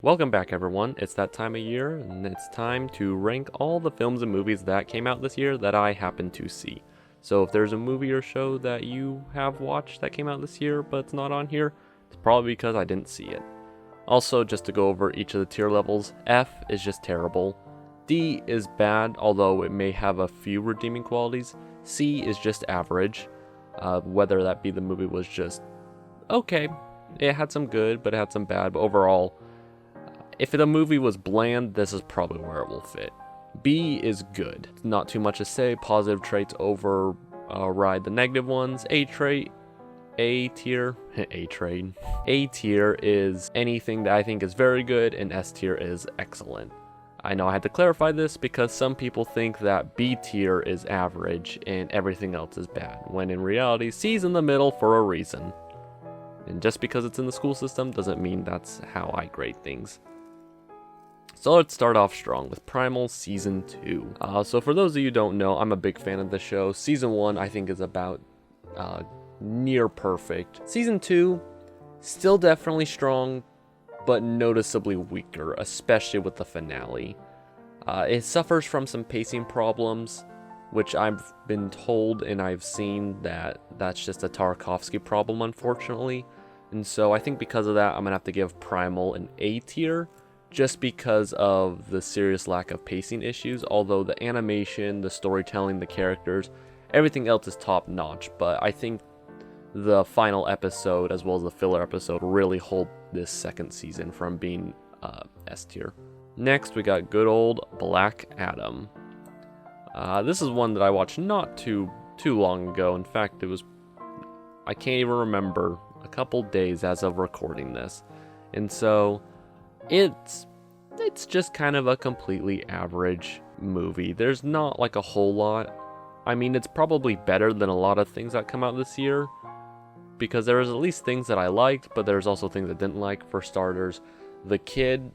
Welcome back everyone, it's that time of year and it's time to rank all the films and movies that came out this year that I happened to see. So if there's a movie or show that you have watched that came out this year but it's not on here, it's probably because I didn't see it. Also, just to go over each of the tier levels, F is just terrible, D is bad although it may have a few redeeming qualities, C is just average, whether that be the movie was just okay, it had some good but it had some bad, but overall, if the movie was bland, this is probably where it will fit. B is good. Not too much to say. Positive traits override the negative ones. A tier. A tier is anything that I think is very good, and S tier is excellent. I know I had to clarify this because some people think that B tier is average and everything else is bad, when in reality, C's in the middle for a reason. And just because it's in the school system doesn't mean that's how I grade things. So let's start off strong with Primal Season 2. So for those of you who don't know, I'm a big fan of the show. Season 1 I think is about near perfect. Season 2, still definitely strong, but noticeably weaker, especially with the finale. It suffers from some pacing problems, which I've been told and I've seen that that's just a Tarkovsky problem, unfortunately. And so I think because of that, I'm going to have to give Primal an A tier. Just because of the serious lack of pacing issues, although the animation, the storytelling, the characters, everything else is top notch, but I think the final episode as well as the filler episode really hold this second season from being S tier. Next we got good old Black Adam. This is one that I watched not too long ago. In fact, I can't even remember, a couple days as of recording this, and so it's just kind of a completely average movie. There's not like a whole lot. I mean, it's probably better than a lot of things that come out this year, because there was at least things that I liked, but there's also things I didn't like. For starters, the kid,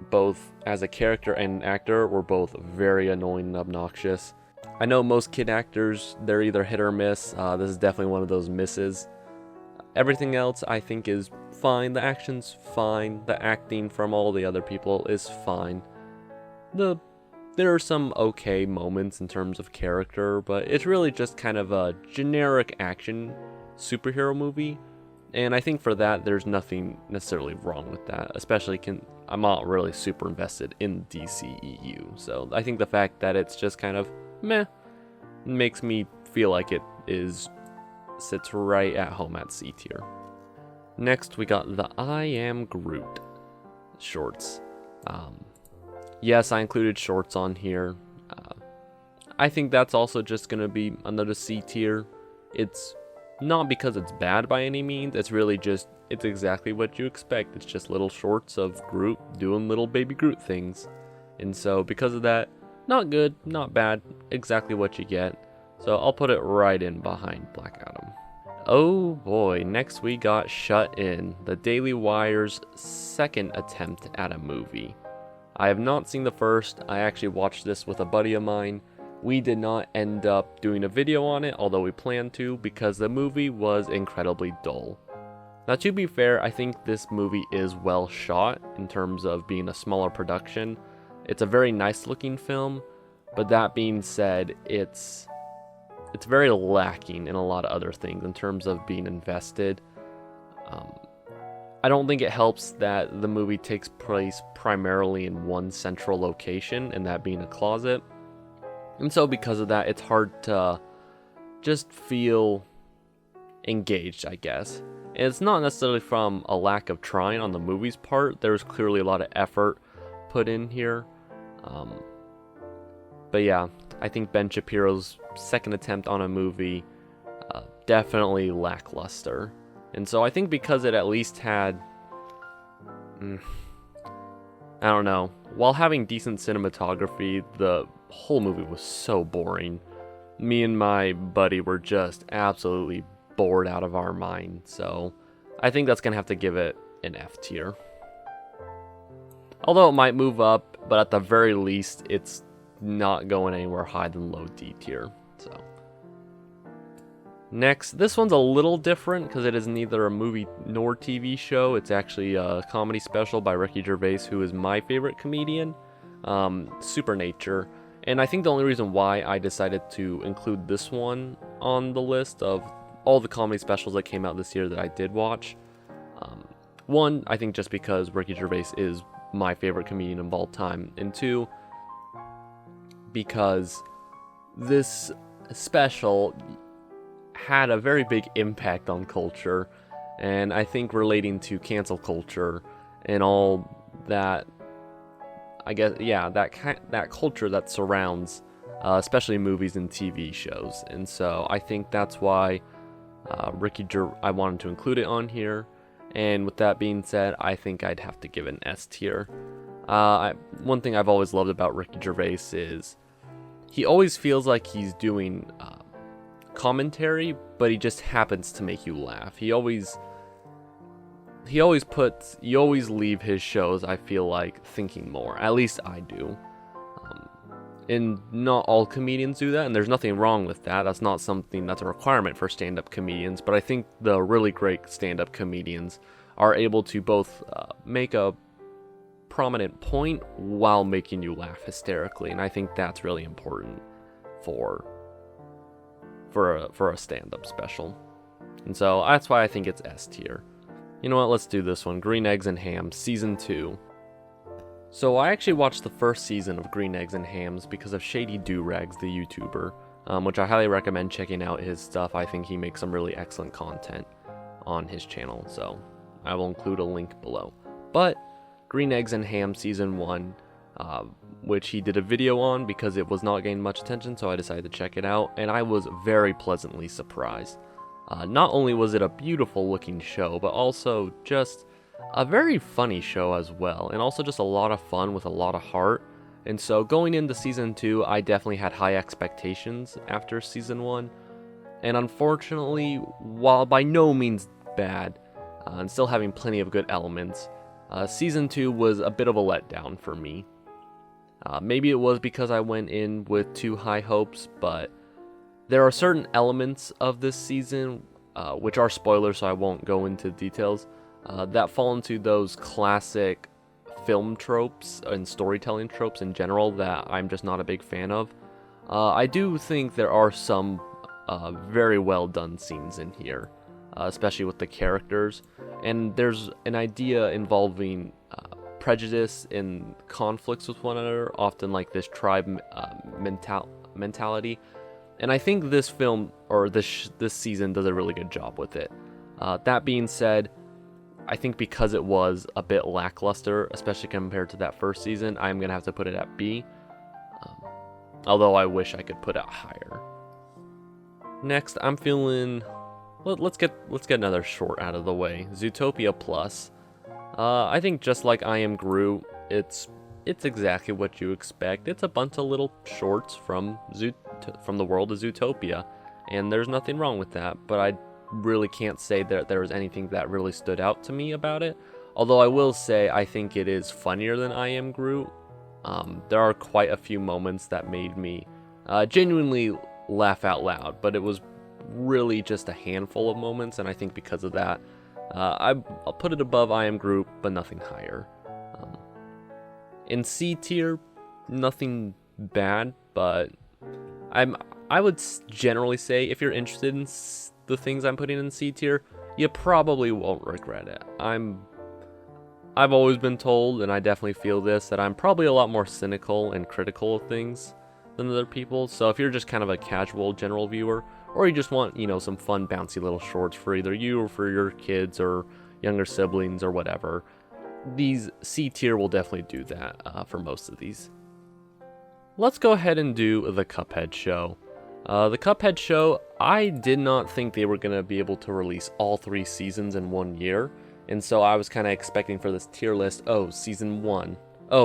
both as a character and an actor, were both very annoying and obnoxious. I know most kid actors, they're either hit or miss. This is definitely one of those misses. Everything else I think is fine. The action's fine. The acting from all the other people is fine. There are some okay moments in terms of character, but it's really just kind of a generic action superhero movie. And I think for that, there's nothing necessarily wrong with that. Especially I'm not really super invested in DCEU. So I think the fact that it's just kind of meh makes me feel like it sits right at home at C tier. Next we got the I Am Groot shorts. Yes, I included shorts on here. I think that's also just gonna be another C tier. It's not because it's bad by any means, it's really just, it's exactly what you expect. It's just little shorts of Groot doing little baby Groot things. And so because of that, not good, not bad, exactly what you get. So I'll put it right in behind Black Adam. Oh boy, next we got Shut In, the Daily Wire's second attempt at a movie. I have not seen the first. I actually watched this with a buddy of mine. We did not end up doing a video on it, although we planned to, because the movie was incredibly dull. Now to be fair, I think this movie is well shot in terms of being a smaller production. It's a very nice looking film, but that being said, it's very lacking in a lot of other things in terms of being invested. I don't think it helps that the movie takes place primarily in one central location, and that being a closet. And so because of that, it's hard to just feel engaged, I guess. And it's not necessarily from a lack of trying on the movie's part. There's clearly a lot of effort put in here. But yeah, I think Ben Shapiro's second attempt on a movie definitely lackluster. And so I think because it at least had, I don't know, while having decent cinematography, the whole movie was so boring. Me and my buddy were just absolutely bored out of our mind. So I think that's going to have to give it an F tier. Although it might move up, but at the very least, it's not going anywhere higher than low D tier. So Next, this one's a little different because it is neither a movie nor TV show. It's actually a comedy special by Ricky Gervais, who is my favorite comedian, Supernature. And I think the only reason why I decided to include this one on the list of all the comedy specials that came out this year that I did watch, one, I think just because Ricky Gervais is my favorite comedian of all time, and two, because this special had a very big impact on culture, and I think relating to cancel culture and all that, I guess, yeah, that culture that surrounds, especially movies and TV shows. And so I think that's why I wanted to include it on here. And with that being said, I think I'd have to give it an S tier. One thing I've always loved about Ricky Gervais is he always feels like he's doing commentary, but he just happens to make you laugh. You always leave his shows, I feel like, thinking more. At least I do. And not all comedians do that, and there's nothing wrong with that. That's not something that's a requirement for stand-up comedians, but I think the really great stand-up comedians are able to both make a prominent point while making you laugh hysterically, and I think that's really important for a stand-up special. And so that's why I think it's S tier. You know what, let's do this one. Green Eggs and Ham, Season 2. So I actually watched the first season of Green Eggs and Hams because of Shady Do-Rags, the YouTuber, which I highly recommend checking out his stuff. I think he makes some really excellent content on his channel, so I will include a link below. But Green Eggs and Ham Season 1, which he did a video on because it was not getting much attention, so I decided to check it out, and I was very pleasantly surprised. Not only was it a beautiful looking show, but also just a very funny show as well, and also just a lot of fun with a lot of heart. And so going into Season 2, I definitely had high expectations after Season 1, and unfortunately, while by no means bad, and still having plenty of good elements, Season 2 was a bit of a letdown for me. Maybe it was because I went in with too high hopes, but there are certain elements of this season, which are spoilers, so I won't go into details, that fall into those classic film tropes and storytelling tropes in general that I'm just not a big fan of. I do think there are some very well done scenes in here, especially with the characters, and there's an idea involving prejudice and conflicts with one another, often like this tribe mentality. And I think this film, or this season, does a really good job with it. That being said, I think because it was a bit lackluster, especially compared to that first season, I'm going to have to put it at B. Although I wish I could put it higher. Next, I'm feeling... Let's get another short out of the way. Zootopia Plus. I think just like I Am Groot, it's exactly what you expect. It's a bunch of little shorts from the world of Zootopia, and there's nothing wrong with that, but I really can't say that there was anything that really stood out to me about it. Although I will say I think it is funnier than I Am Groot. There are quite a few moments that made me genuinely laugh out loud, but it was really just a handful of moments, and I think because of that, I'll put it above I Am Groot, but nothing higher. In C tier, nothing bad, but I would generally say if you're interested in the things I'm putting in C tier, you probably won't regret it. I've always been told, and I definitely feel this, that I'm probably a lot more cynical and critical of things than other people. So if you're just kind of a casual general viewer, or you just want, some fun bouncy little shorts for either you or for your kids or younger siblings or whatever, these C tier will definitely do that for most of these. Let's go ahead and do the Cuphead show. The Cuphead show, I did not think they were going to be able to release all 3 seasons in 1 year, and so I was kind of expecting for this tier list, Season 1,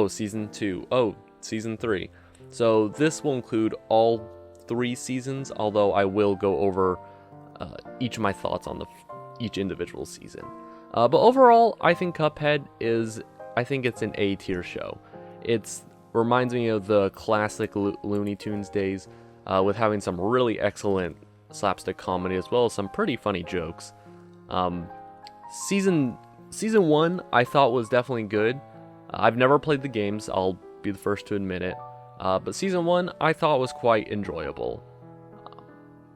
Season 2, Season 3. So this will include all 3 seasons, although I will go over each of my thoughts on each individual season. But overall, I think Cuphead it's an A tier show. It reminds me of the classic Looney Tunes days, with having some really excellent slapstick comedy as well as some pretty funny jokes. Season 1 I thought was definitely good. I've never played the games, I'll be the first to admit it. But Season 1 I thought was quite enjoyable.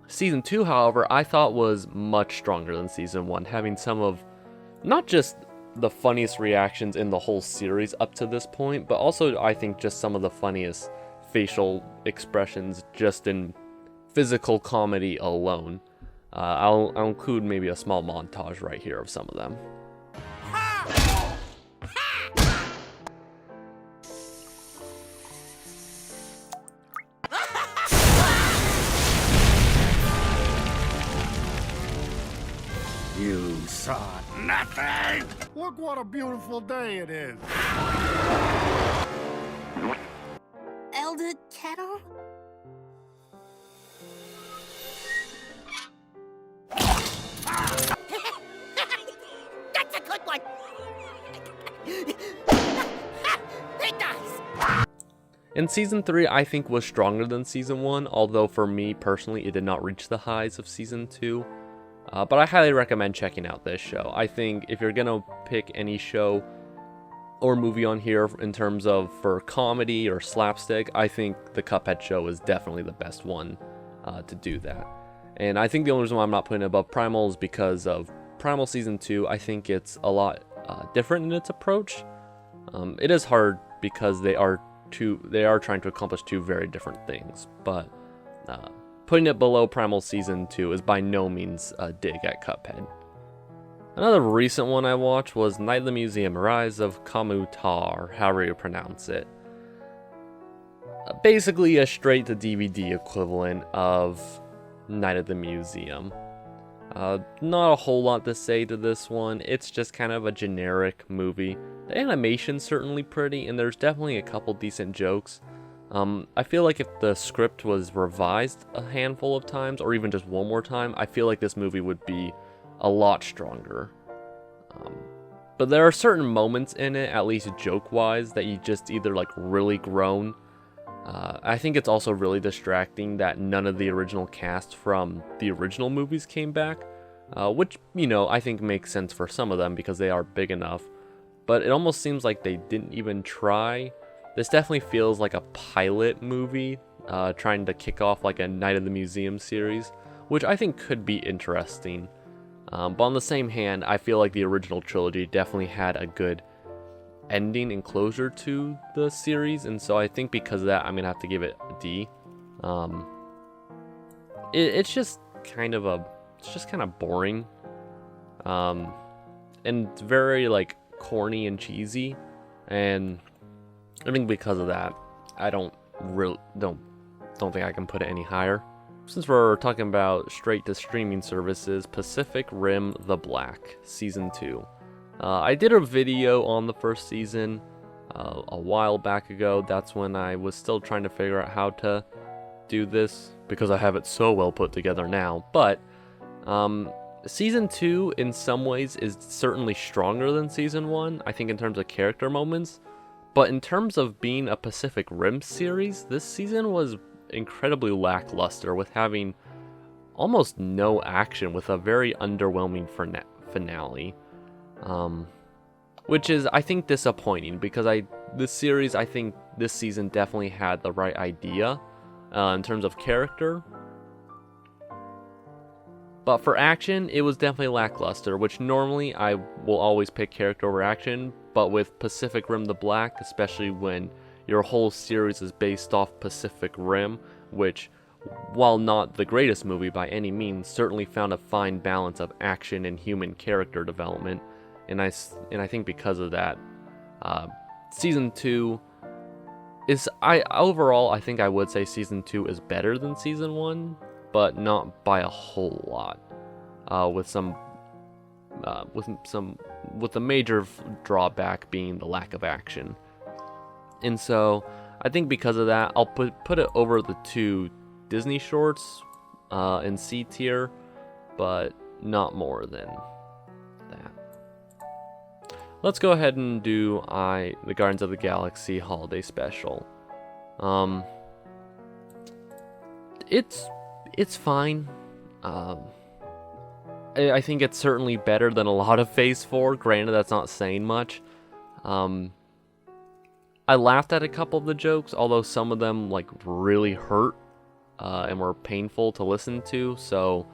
Season 2, however, I thought was much stronger than Season 1, having some of not just the funniest reactions in the whole series up to this point, but also I think just some of the funniest facial expressions just in physical comedy alone. I'll include maybe a small montage right here of some of them. You saw nothing! Look what a beautiful day it is! Elder Kettle? That's a good one! It does! And Season 3 I think was stronger than Season 1, although for me personally it did not reach the highs of Season 2. But I highly recommend checking out this show. I think if you're gonna pick any show or movie on here in terms of for comedy or slapstick, I think the Cuphead show is definitely the best one to do that. And I think the only reason why I'm not putting it above Primal is because of Primal Season 2. I think it's a lot different in its approach. It is hard because they are trying to accomplish two very different things, but putting it below Primal Season 2 is by no means a dig at Cuphead. Another recent one I watched was Night of the Museum, Rise of Kamutar, however you pronounce it. Basically a straight to DVD equivalent of Night of the Museum. Not a whole lot to say to this one, it's just kind of a generic movie. The animation's certainly pretty, and there's definitely a couple decent jokes. I feel like if the script was revised a handful of times, or even just one more time, I feel like this movie would be a lot stronger. But there are certain moments in it, at least joke-wise, that you just either like really groan. I think it's also really distracting that none of the original cast from the original movies came back, which, you know, I think makes sense for some of them because they are big enough. But it almost seems like they didn't even try. This definitely feels like a pilot movie, trying to kick off like a Night of the Museum series, which I think could be interesting. But on the same hand, I feel like the original trilogy definitely had a good ending and closure to the series, and so I think because of that, I'm gonna have to give it a D. It's just kind of boring, and it's very like corny and cheesy, and I think because of that, I don't think I can put it any higher. Since we're talking about straight to streaming services, Pacific Rim: The Black Season 2. I did a video on the first season a while back ago. That's when I was still trying to figure out how to do this because I have it so well put together now. But Season 2 in some ways is certainly stronger than Season 1, I think in terms of character moments. But in terms of being a Pacific Rim series, this season was incredibly lackluster, with having almost no action, with a very underwhelming finale. Which is, I think, disappointing, because this season definitely had the right idea in terms of character. But for action, it was definitely lackluster, which normally I will always pick character over action, but with Pacific Rim: The Black, especially when your whole series is based off Pacific Rim, which, while not the greatest movie by any means, certainly found a fine balance of action and human character development, and I think because of that, Season 2 is, overall, I think I would say Season 2 is better than Season 1, but not by a whole lot, with the major drawback being the lack of action. And so I think because of that, I'll put it over the two Disney shorts in C tier, but not more than that. Let's go ahead and do the Guardians of the Galaxy Holiday Special. It's fine. I think it's certainly better than a lot of Phase 4. Granted, that's not saying much. I laughed at a couple of the jokes, although some of them like really hurt and were painful to listen to, so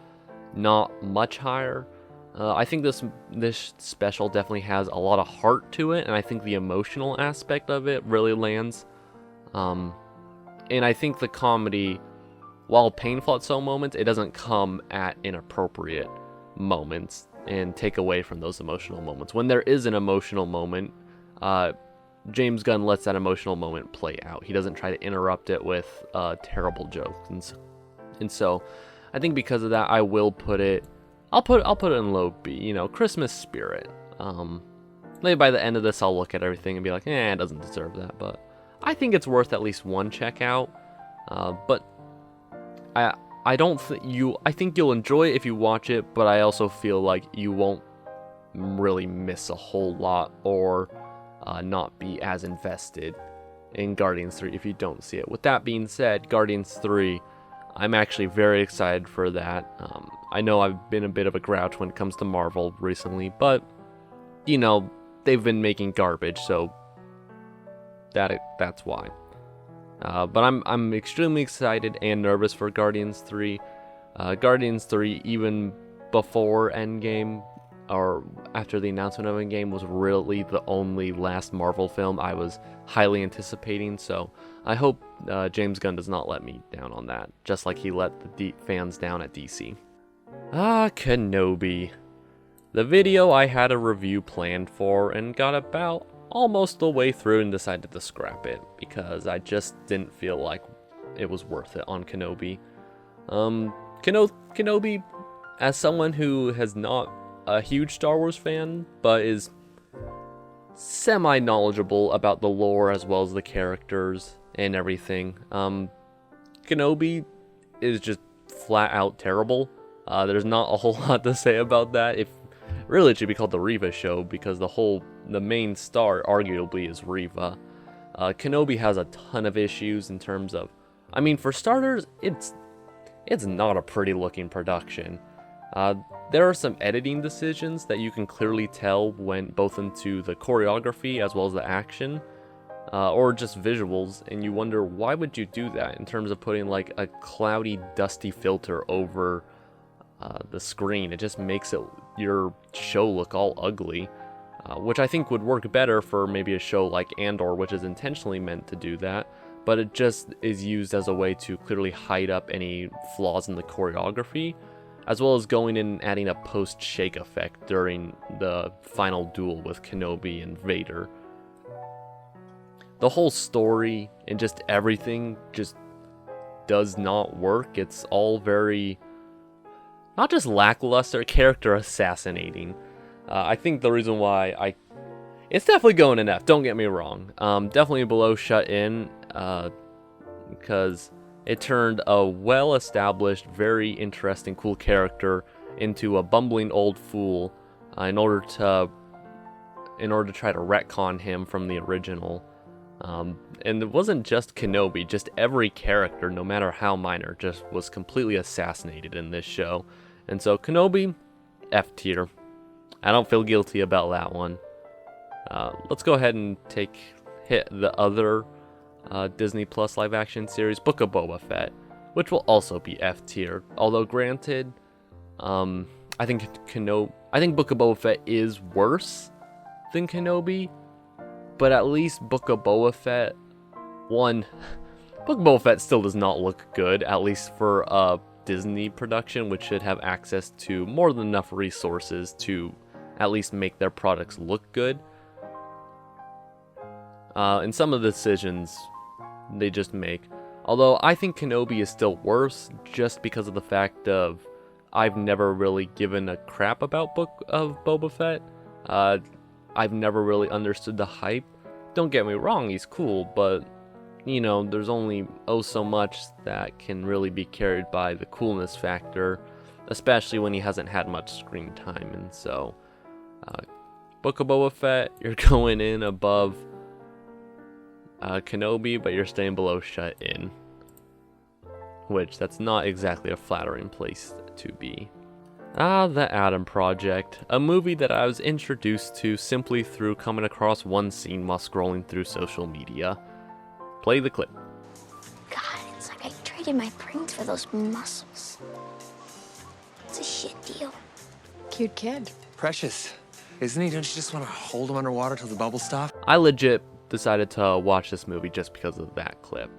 not much higher. I think this special definitely has a lot of heart to it, and I think the emotional aspect of it really lands. And I think the comedy, while painful at some moments, it doesn't come at inappropriate moments and take away from those emotional moments. When there is an emotional moment, James Gunn lets that emotional moment play out. He doesn't try to interrupt it with terrible jokes, and so I think because of that, I will put it. I'll put it in low B. You know, Christmas spirit. Maybe by the end of this, I'll look at everything and be like, it doesn't deserve that. But I think it's worth at least one check out. But I don't think I think you'll enjoy it if you watch it. But I also feel like you won't really miss a whole lot or not be as invested in Guardians 3 if you don't see it. With that being said, Guardians 3, I'm actually very excited for that. I know I've been a bit of a grouch when it comes to Marvel recently, but, you know, they've been making garbage, so that's why. But I'm extremely excited and nervous for Guardians 3. Guardians 3, even before Endgame, or after the announcement of Endgame, was really the only last Marvel film I was highly anticipating, so I hope James Gunn does not let me down on that, just like he let the fans down at DC. Kenobi. The video I had a review planned for and got about almost the way through and decided to scrap it because I just didn't feel like it was worth it on Kenobi. Kenobi, as someone who has not a huge Star Wars fan, but is semi-knowledgeable about the lore as well as the characters and everything, Kenobi is just flat out terrible. There's not a whole lot to say about that. Really, it should be called the Reva Show because the main star arguably is Reva. Kenobi has a ton of issues in terms of, I mean, for starters, it's not a pretty looking production. There are some editing decisions that you can clearly tell went both into the choreography as well as the action, or just visuals, and you wonder why would you do that in terms of putting like a cloudy, dusty filter over the screen. It just makes your show look all ugly, which I think would work better for maybe a show like Andor, which is intentionally meant to do that, but it just is used as a way to clearly hide up any flaws in the choreography, as well as going in and adding a post-shake effect during the final duel with Kenobi and Vader. The whole story and just everything just does not work. It's all very, not just lackluster, character assassinating. I think the reason why it's definitely going in F, don't get me wrong. Definitely below Shut In, because it turned a well-established, very interesting, cool character into a bumbling old fool in order to try to retcon him from the original. And it wasn't just Kenobi, just every character, no matter how minor, just was completely assassinated in this show. And so Kenobi, F tier. I don't feel guilty about that one. Let's go ahead and hit the other Disney Plus live action series, Book of Boba Fett, which will also be F tier. Although granted, I think Book of Boba Fett is worse than Kenobi, but at least Book of Boba Fett, Book of Boba Fett still does not look good, at least for a Disney production, which should have access to more than enough resources to at least make their products look good. And some of the decisions they just make. Although I think Kenobi is still worse just because of the fact of I've never really given a crap about Book of Boba Fett. I've never really understood the hype. Don't get me wrong, he's cool, but you know, there's only so much that can really be carried by the coolness factor, especially when he hasn't had much screen time. And so Book of Boba Fett, you're going in above Kenobi, but you're staying below Shut In. which that's not exactly a flattering place to be. The Adam Project, a movie that I was introduced to simply through coming across one scene while scrolling through social media. Play the clip. God, it's like I traded my brains for those muscles. It's a shit deal. Cute kid. Precious. Isn't he? Don't you just want to hold him underwater till the bubbles stop? I legit decided to watch this movie just because of that clip.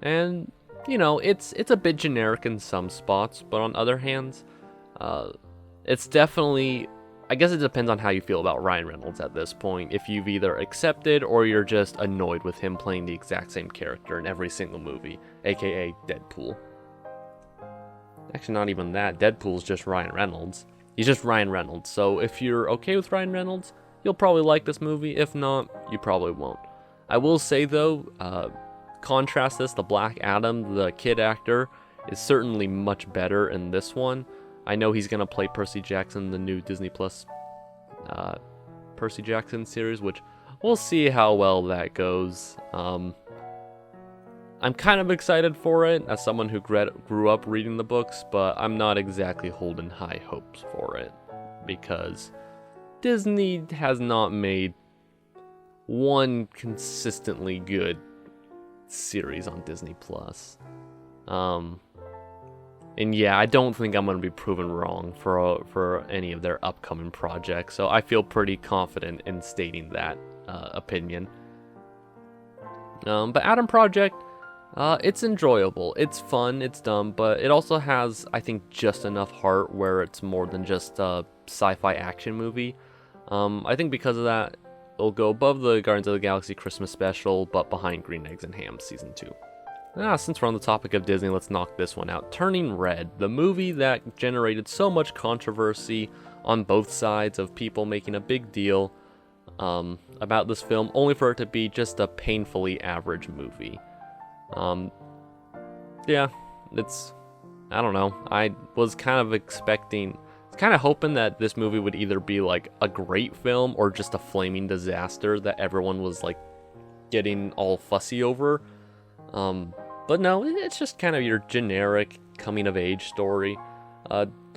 And, you know, it's a bit generic in some spots, but on other hands, it's definitely, I guess it depends on how you feel about Ryan Reynolds at this point. If you've either accepted or you're just annoyed with him playing the exact same character in every single movie, aka Deadpool. Actually, not even that. Deadpool's just Ryan Reynolds. He's just Ryan Reynolds. So if you're okay with Ryan Reynolds, you'll probably like this movie. If not, you probably won't. I will say though, contrast this, the Black Adam, the kid actor, is certainly much better in this one. I know he's going to play Percy Jackson in the new Disney Plus Percy Jackson series, which we'll see how well that goes. I'm kind of excited for it as someone who grew up reading the books, but I'm not exactly holding high hopes for it because Disney has not made one consistently good series on Disney Plus. And yeah, I don't think I'm going to be proven wrong for any of their upcoming projects, so I feel pretty confident in stating that opinion. But Adam Project, it's enjoyable, it's fun, it's dumb, but it also has, I think, just enough heart where it's more than just a sci-fi action movie. I think because of that, it'll go above the Guardians of the Galaxy Christmas special, but behind Green Eggs and Ham Season 2. Since we're on the topic of Disney, let's knock this one out. Turning Red, the movie that generated so much controversy on both sides of people making a big deal about this film, only for it to be just a painfully average movie. Yeah, I don't know. I was kind of hoping that this movie would either be like a great film or just a flaming disaster that everyone was like getting all fussy over. But no, it's just kind of your generic coming-of-age story,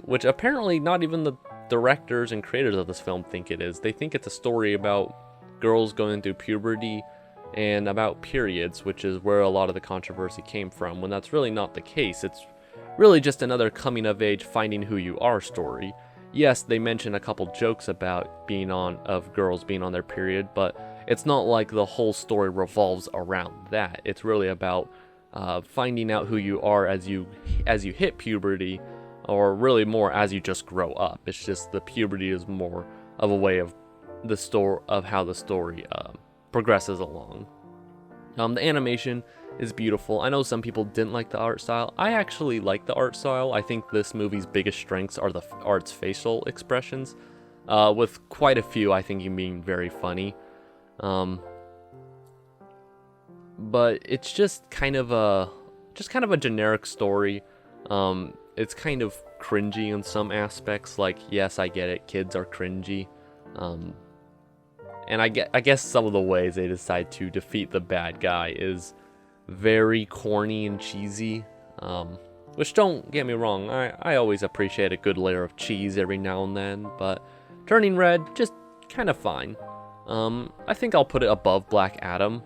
which apparently not even the directors and creators of this film think it is. They think it's a story about girls going through puberty and about periods, which is where a lot of the controversy came from, when that's really not the case. It's really just another coming-of-age, finding who you are story. Yes, they mention a couple jokes about girls being on their period, but it's not like the whole story revolves around that. It's really about finding out who you are as you hit puberty, or really more as you just grow up. It's just the puberty is more of a way of how the story progresses along. The animation is beautiful. I know some people didn't like the art style. I actually like the art style. I think this movie's biggest strengths are the art's facial expressions, with quite a few I think being very funny. But it's just kind of a generic story. It's kind of cringy in some aspects. Like, yes, I get it, kids are cringy. And I guess some of the ways they decide to defeat the bad guy is very corny and cheesy. Which, don't get me wrong, I always appreciate a good layer of cheese every now and then. But Turning Red, just kind of fine. I think I'll put it above Black Adam,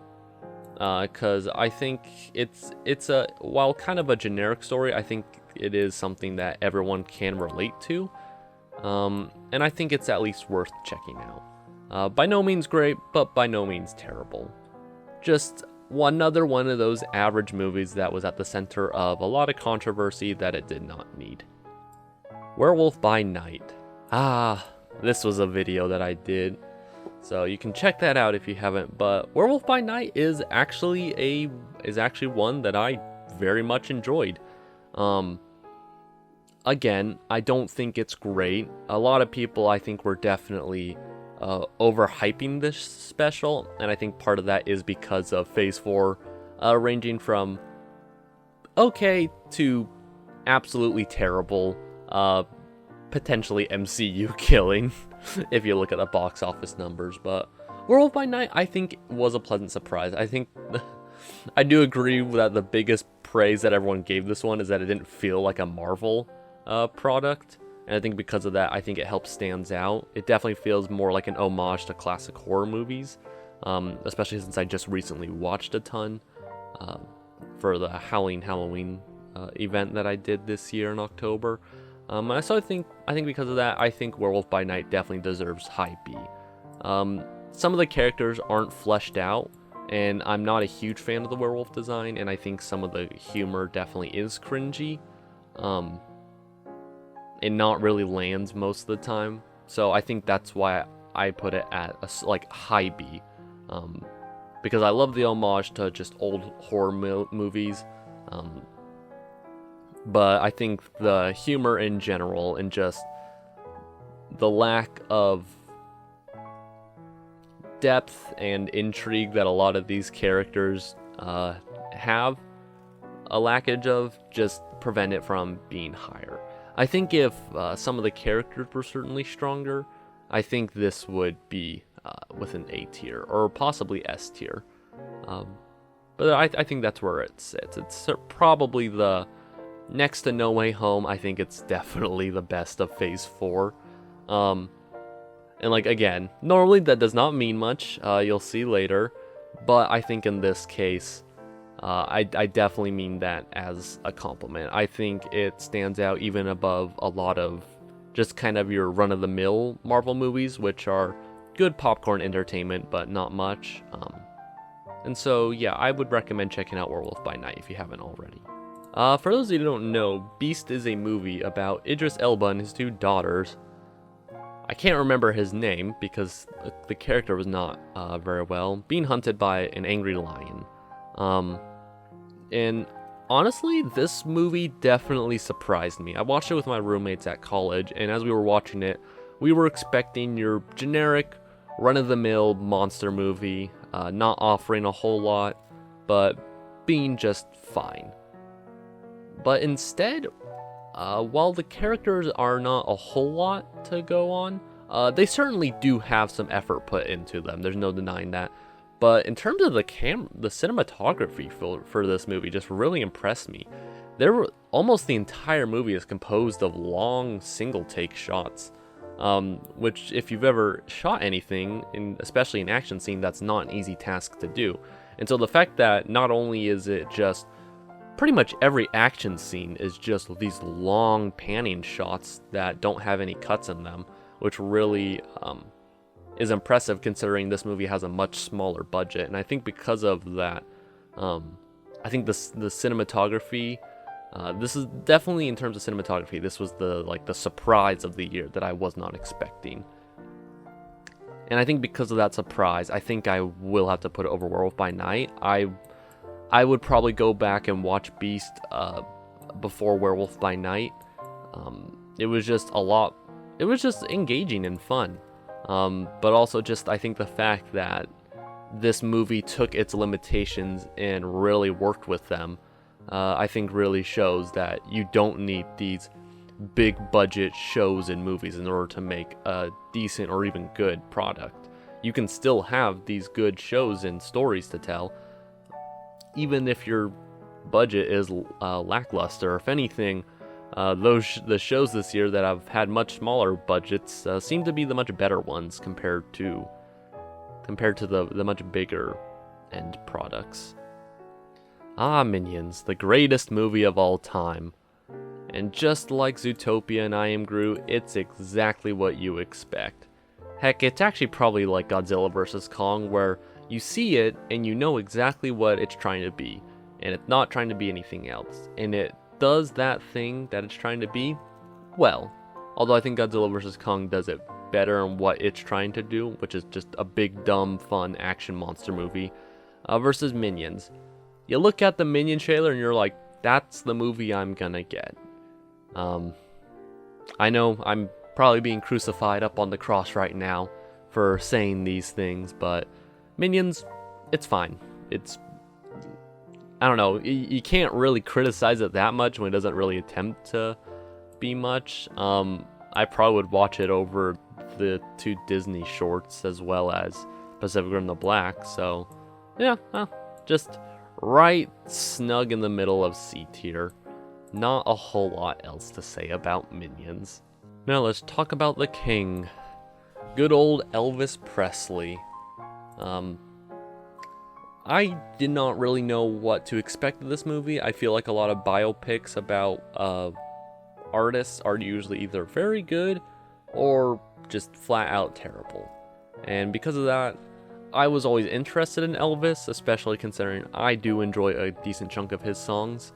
because I think it's while kind of a generic story, I think it is something that everyone can relate to, and I think it's at least worth checking out. By no means great, but by no means terrible. Just another one of those average movies that was at the center of a lot of controversy that it did not need. Werewolf by Night. This was a video that I did, so you can check that out if you haven't. But Werewolf by Night is actually one that I very much enjoyed. Again, I don't think it's great. A lot of people, I think, were definitely overhyping this special, and I think part of that is because of Phase 4 ranging from okay to absolutely terrible, potentially MCU killing if you look at the box office numbers. But Werewolf by Night, I think, was a pleasant surprise. I think I do agree that the biggest praise that everyone gave this one is that it didn't feel like a Marvel product. And I think because of that, I think it helps stands out. It definitely feels more like an homage to classic horror movies, especially since I just recently watched a ton for the Halloween event that I did this year in October. So I think because of that, I think Werewolf by Night definitely deserves high B. Some of the characters aren't fleshed out, and I'm not a huge fan of the werewolf design, and I think some of the humor definitely is cringy, and not really lands most of the time. So I think that's why I put it at a like high B, because I love the homage to just old horror movies, but I think the humor in general and just the lack of depth and intrigue that a lot of these characters have a lackage of just prevent it from being higher. I think if some of the characters were certainly stronger, I think this would be with an A tier or possibly S tier. But I think that's where it sits. It's probably the next to No Way Home. I think it's definitely the best of Phase 4. And like, again, normally that does not mean much, you'll see later, but I think in this case, I definitely mean that as a compliment. I think it stands out even above a lot of just kind of your run-of-the-mill Marvel movies, which are good popcorn entertainment, but not much. And so, yeah, I would recommend checking out Werewolf by Night if you haven't already. For those of you who don't know, Beast is a movie about Idris Elba and his 2 daughters. I can't remember his name because the character was not very well, being hunted by an angry lion. And honestly, this movie definitely surprised me. I watched it with my roommates at college, and as we were watching it, we were expecting your generic run-of-the-mill monster movie, not offering a whole lot, but being just fine. But instead, while the characters are not a whole lot to go on, they certainly do have some effort put into them. There's no denying that. But in terms of the cinematography for this movie just really impressed me. Almost the entire movie is composed of long single-take shots, which if you've ever shot anything, especially an action scene, that's not an easy task to do. And so the fact that not only is it just pretty much every action scene is just these long panning shots that don't have any cuts in them, which really is impressive considering this movie has a much smaller budget. And I think because of that, I think the cinematography, this is definitely, in terms of cinematography, this was the surprise of the year that I was not expecting. And I think because of that surprise, I think I will have to put it over Werewolf by Night. I would probably go back and watch Beast before Werewolf by Night. It was just engaging and fun. But also just, I think the fact that this movie took its limitations and really worked with them, I think really shows that you don't need these big budget shows and movies in order to make a decent or even good product. You can still have these good shows and stories to tell, even if your budget is lackluster. If anything, the shows this year that have had much smaller budgets seem to be the much better ones compared to the much bigger end products. Minions, the greatest movie of all time. And just like Zootopia and I Am Groot, it's exactly what you expect. Heck, it's actually probably like Godzilla vs. Kong, where you see it and you know exactly what it's trying to be, and it's not trying to be anything else. And it does that thing that it's trying to be well. Although I think Godzilla vs. Kong does it better in what it's trying to do, which is just a big, dumb, fun action monster movie, versus Minions. You look at the Minion trailer and you're like, that's the movie I'm gonna get. I know I'm probably being crucified up on the cross right now for saying these things, but Minions, it's fine. I don't know, you can't really criticize it that much when it doesn't really attempt to be much. I probably would watch it over the 2 Disney shorts as well as Pacific Rim: The Black, so yeah, just right snug in the middle of C tier. Not a whole lot else to say about Minions. Now let's talk about the king. Good old Elvis Presley. I did not really know what to expect of this movie. I feel like a lot of biopics about artists are usually either very good or just flat out terrible. And because of that, I was always interested in Elvis, especially considering I do enjoy a decent chunk of his songs.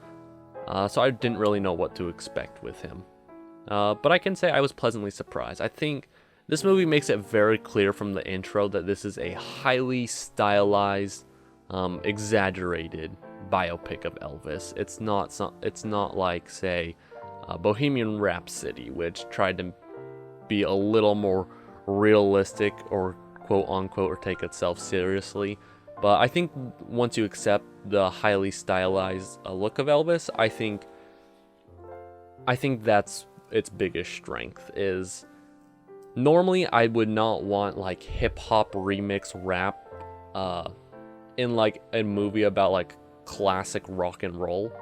So I didn't really know what to expect with him. But I can say I was pleasantly surprised. I think this movie makes it very clear from the intro that this is a highly stylized, exaggerated biopic of Elvis. It's not like, say, Bohemian Rhapsody, which tried to be a little more realistic or quote unquote or take itself seriously. But I think once you accept the highly stylized look of Elvis, I think that's its biggest strength. Is normally I would not want like hip hop remix rap in like a movie about like classic rock and roll,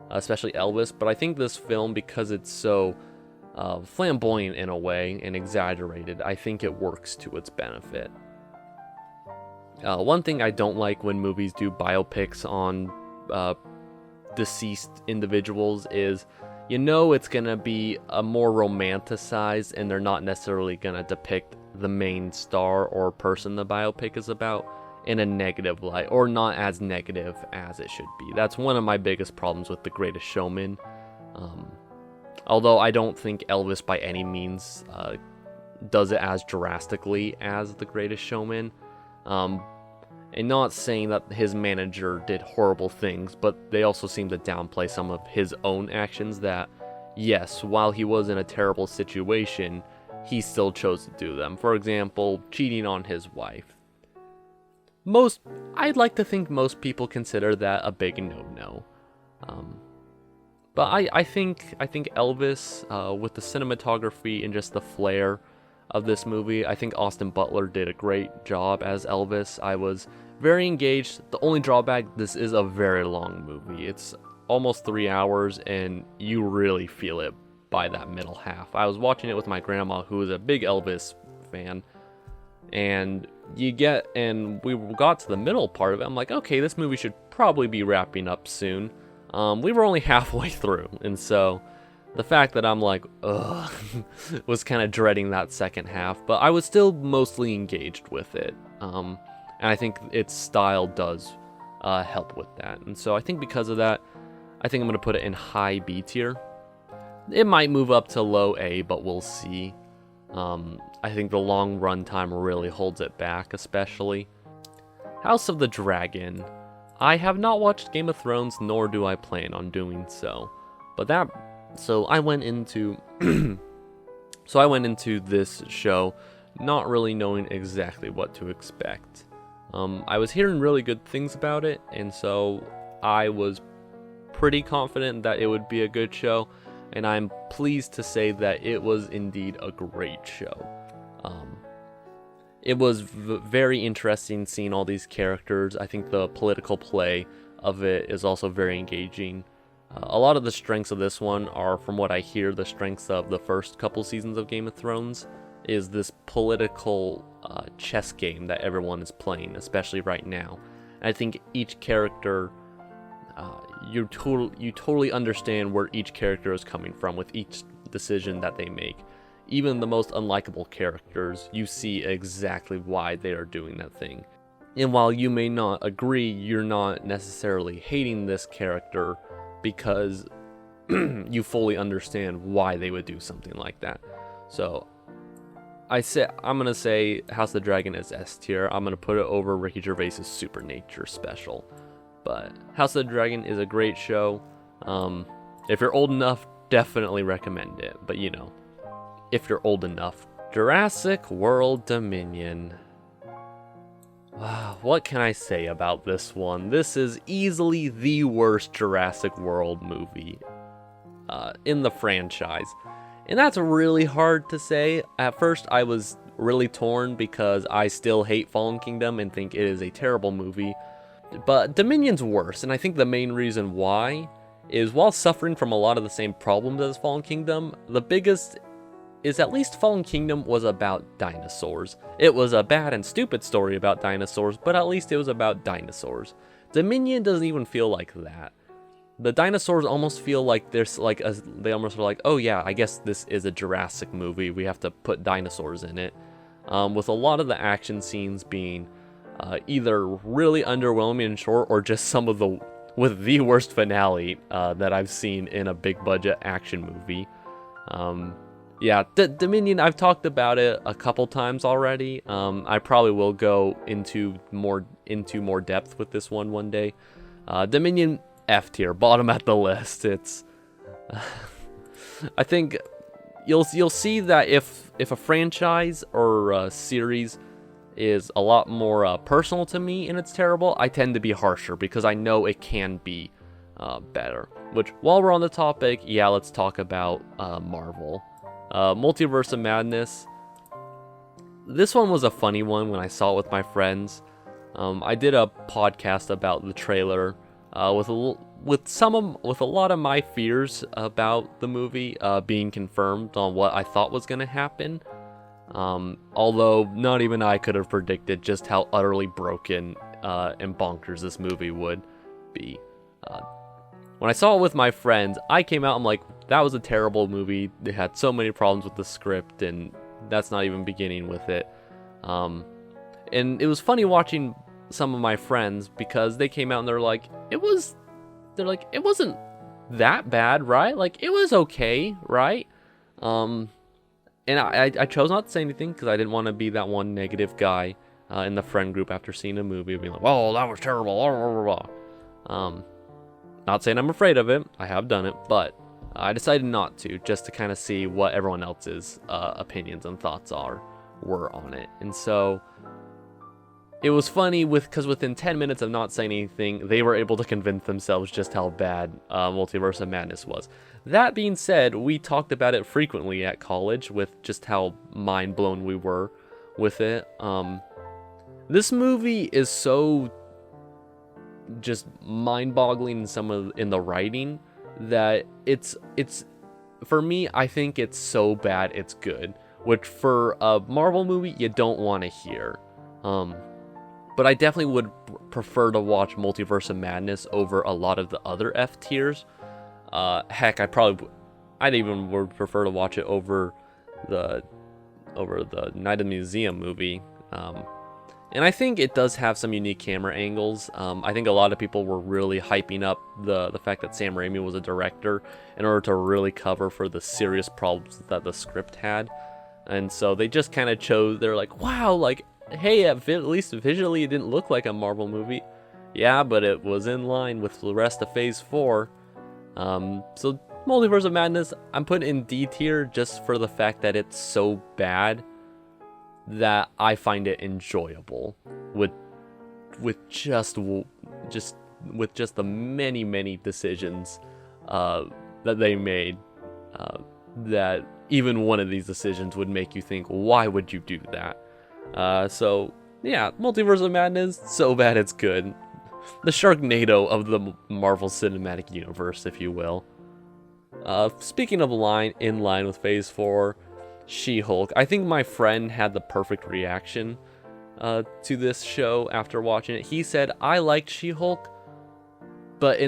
especially Elvis. But I think this film, because it's so flamboyant in a way and exaggerated, I think it works to its benefit. One thing I don't like when movies do biopics on deceased individuals is, it's gonna be a more romanticized, and they're not necessarily gonna depict the main star or person the biopic is about in a negative light, or not as negative as it should be. That's one of my biggest problems with The Greatest Showman. Although I don't think Elvis by any means does it as drastically as The Greatest Showman. And not saying that his manager did horrible things, but they also seem to downplay some of his own actions that, yes, while he was in a terrible situation, he still chose to do them. For example, cheating on his wife. I'd like to think most people consider that a big no-no. But I think Elvis, with the cinematography and just the flair of this movie, I think Austin Butler did a great job as Elvis. I was very engaged. The only drawback, this is a very long movie. It's almost 3 hours, and you really feel it by that middle half. I was watching it with my grandma, who is a big Elvis fan, and we got to the middle part of it. I'm like, okay, this movie should probably be wrapping up soon. We were only halfway through, and so the fact that I'm like, ugh, was kind of dreading that second half, but I was still mostly engaged with it. And I think its style does help with that. And so I think because of that, I think I'm going to put it in high B tier. It might move up to low A, but we'll see. I think the long runtime really holds it back, especially. House of the Dragon. I have not watched Game of Thrones, nor do I plan on doing so. So I went into this show not really knowing exactly what to expect. I was hearing really good things about it, and so I was pretty confident that it would be a good show, and I'm pleased to say that it was indeed a great show. It was very interesting seeing all these characters. I think the political play of it is also very engaging. A lot of the strengths of this one are, from what I hear, the strengths of the first couple seasons of Game of Thrones, is this political chess game that everyone is playing, especially right now. And I think each character, you totally understand where each character is coming from with each decision that they make. Even the most unlikable characters, you see exactly why they are doing that thing. And while you may not agree, you're not necessarily hating this character because you fully understand why they would do something like that. So I'm gonna say House of the Dragon is S tier. I'm gonna put it over Ricky Gervais' Supernature special. But House of the Dragon is a great show. If you're old enough, definitely recommend it. But if you're old enough. Jurassic World Dominion. Wow, what can I say about this one? This is easily the worst Jurassic World movie in the franchise. And that's really hard to say. At first, I was really torn because I still hate Fallen Kingdom and think it is a terrible movie. But Dominion's worse, and I think the main reason why is while suffering from a lot of the same problems as Fallen Kingdom, the biggest is at least Fallen Kingdom was about dinosaurs. It was a bad and stupid story about dinosaurs, but at least it was about dinosaurs. Dominion doesn't even feel like that. The dinosaurs almost feel like they almost are like, oh yeah, I guess this is a Jurassic movie. We have to put dinosaurs in it. With a lot of the action scenes being either really underwhelming and short, or just some of the worst finale that I've seen in a big budget action movie. Yeah, Dominion, I've talked about it a couple times already. I probably will go into more depth with this one day. Dominion, F tier, bottom at the list. It's I think you'll see that if a franchise or a series is a lot more personal to me and it's terrible, I tend to be harsher because I know it can be better. Which, while we're on the topic, yeah, let's talk about Marvel. Multiverse of Madness. This one was a funny one when I saw it with my friends. I did a podcast about the trailer with a lot of my fears about the movie being confirmed on what I thought was going to happen. Although not even I could have predicted just how utterly broken and bonkers this movie would be. When I saw it with my friends, I came out, I'm like, that was a terrible movie. They had so many problems with the script, and that's not even beginning with it. And it was funny watching some of my friends because they came out and they're like, it wasn't that bad, right? Like, it was okay, right? And I chose not to say anything because I didn't want to be that one negative guy in the friend group after seeing a movie, being like, "Oh, that was terrible." Blah, blah, blah. Not saying I'm afraid of it. I have done it, but I decided not to, just to kind of see what everyone else's opinions and thoughts were on it. And so it was funny because within 10 minutes of not saying anything, they were able to convince themselves just how bad Multiverse of Madness was. That being said, we talked about it frequently at college with just how mind blown we were with it. This movie is so just mind-boggling in the writing that it's for me, I think it's so bad it's good, which for a Marvel movie you don't want to hear. But I definitely would prefer to watch Multiverse of Madness over a lot of the other F tiers. Heck, I'd even would prefer to watch it over the Night of the Museum movie. And I think it does have some unique camera angles. I think a lot of people were really hyping up the fact that Sam Raimi was a director in order to really cover for the serious problems that the script had. And so they just kind of they're like, wow, like, hey, at least visually it didn't look like a Marvel movie. Yeah, but it was in line with the rest of Phase 4. So Multiverse of Madness, I'm putting in D tier just for the fact that it's so bad that I find it enjoyable with just the many decisions that they made, that even one of these decisions would make you think, why would you do that? So yeah, Multiverse of Madness, so bad it's good. The Sharknado of the Marvel Cinematic Universe, if you will. Speaking of in line with Phase 4, SheHulk. I think my friend had the perfect reaction to this show after watching it. He said, I liked SheHulk, but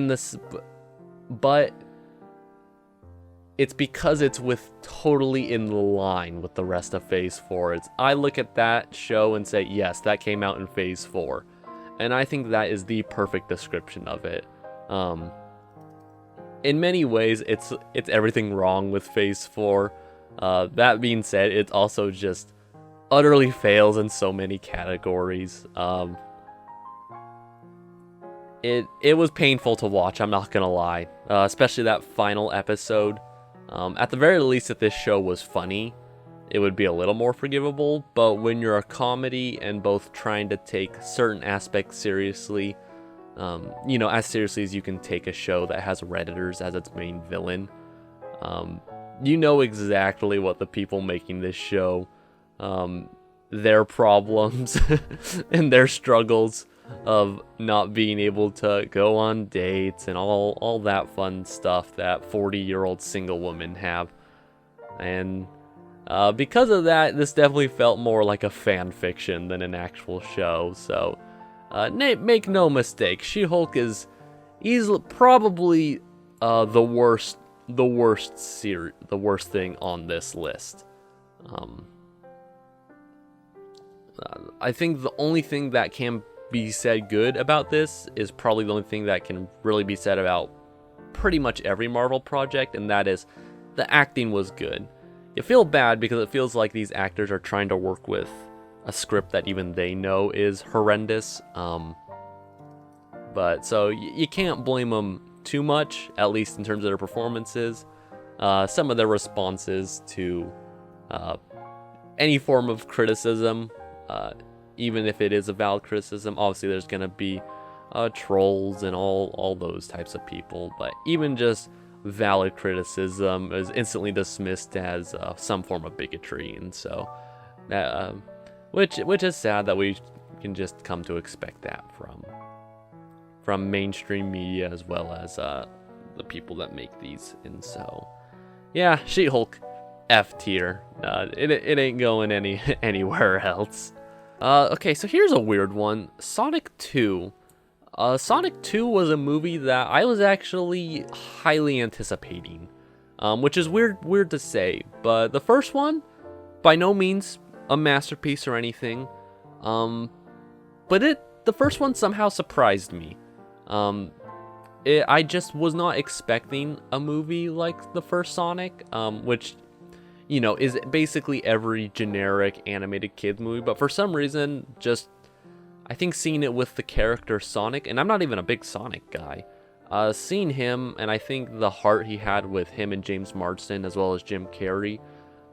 it's because it's totally in line with the rest of Phase 4. I look at that show and say, yes, that came out in Phase 4. And I think that is the perfect description of it. In many ways, it's everything wrong with Phase 4. That being said, it also just utterly fails in so many categories. It was painful to watch, I'm not gonna lie. Especially that final episode. At the very least, if this show was funny, it would be a little more forgivable. But when you're a comedy and both trying to take certain aspects seriously, as seriously as you can take a show that has Redditors as its main villain, you know exactly what the people making this show, their problems and their struggles of not being able to go on dates and all that fun stuff that 40-year-old single women have. And because of that, this definitely felt more like a fan fiction than an actual show. So make no mistake, She-Hulk is probably the worst thing on this list. I think the only thing that can be said good about this is probably the only thing that can really be said about pretty much every Marvel project, and that is the acting was good. You feel bad because it feels like these actors are trying to work with a script that even they know is horrendous. But so you can't blame them too much, at least in terms of their performances. Some of their responses to any form of criticism, even if it is a valid criticism, obviously there's going to be trolls and all those types of people, but even just valid criticism is instantly dismissed as some form of bigotry, and so which is sad that we can just come to expect that from mainstream media as well as the people that make these. And so yeah, She-Hulk F tier. It ain't going anywhere else. Okay, so here's a weird one. Sonic 2. Sonic 2 was a movie that I was actually highly anticipating, which is weird to say, but the first one, by no means a masterpiece or anything, but the first one somehow surprised me. I just was not expecting a movie like the first Sonic, which, you know, is basically every generic animated kids movie, but for some reason, just I think seeing it with the character Sonic, and I'm not even a big Sonic guy, seeing him, and I think the heart he had with him and James Marsden as well as Jim Carrey,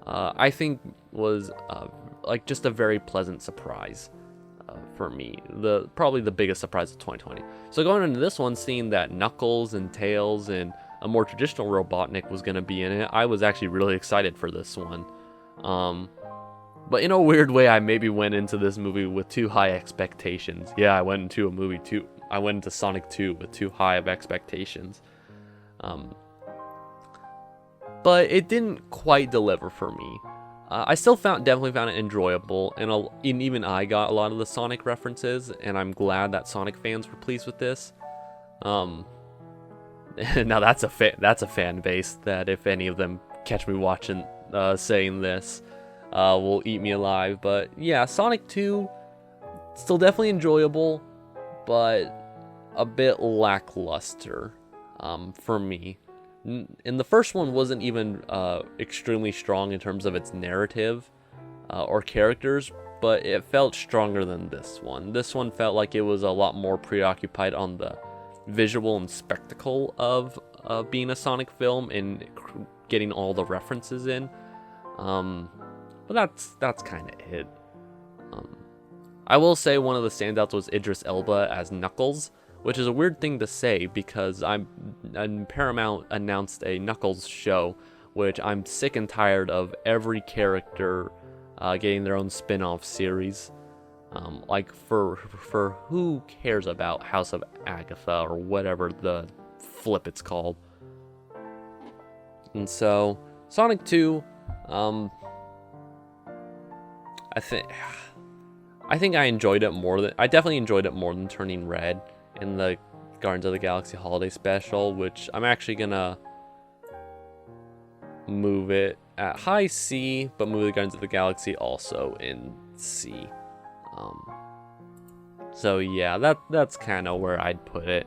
I think was like just a very pleasant surprise for me. Probably the biggest surprise of 2020. So going into this one, seeing that Knuckles and Tails and a more traditional Robotnik was going to be in it, I was actually really excited for this one. But in a weird way, I maybe went into this movie with too high expectations. Yeah, I went into Sonic 2 with too high of expectations. But it didn't quite deliver for me. I still definitely found it enjoyable, and even I got a lot of the Sonic references, and I'm glad that Sonic fans were pleased with this. Now that's a fan base that if any of them catch me watching saying this, will eat me alive. But yeah, Sonic 2 still definitely enjoyable, but a bit lackluster for me. And the first one wasn't even extremely strong in terms of its narrative or characters, but it felt stronger than this one. This one felt like it was a lot more preoccupied on the visual and spectacle of being a Sonic film and getting all the references in. But that's kind of it. I will say one of the standouts was Idris Elba as Knuckles, which is a weird thing to say because Paramount announced a Knuckles show, which I'm sick and tired of every character getting their own spin-off series. Like for who cares about House of Agatha or whatever the flip it's called. And so Sonic 2, I think I enjoyed it more than I definitely enjoyed it more than Turning Red in the Guardians of the Galaxy Holiday Special, which I'm actually gonna move it at high C, but move the Guardians of the Galaxy also in C. So yeah, that's kind of where I'd put it.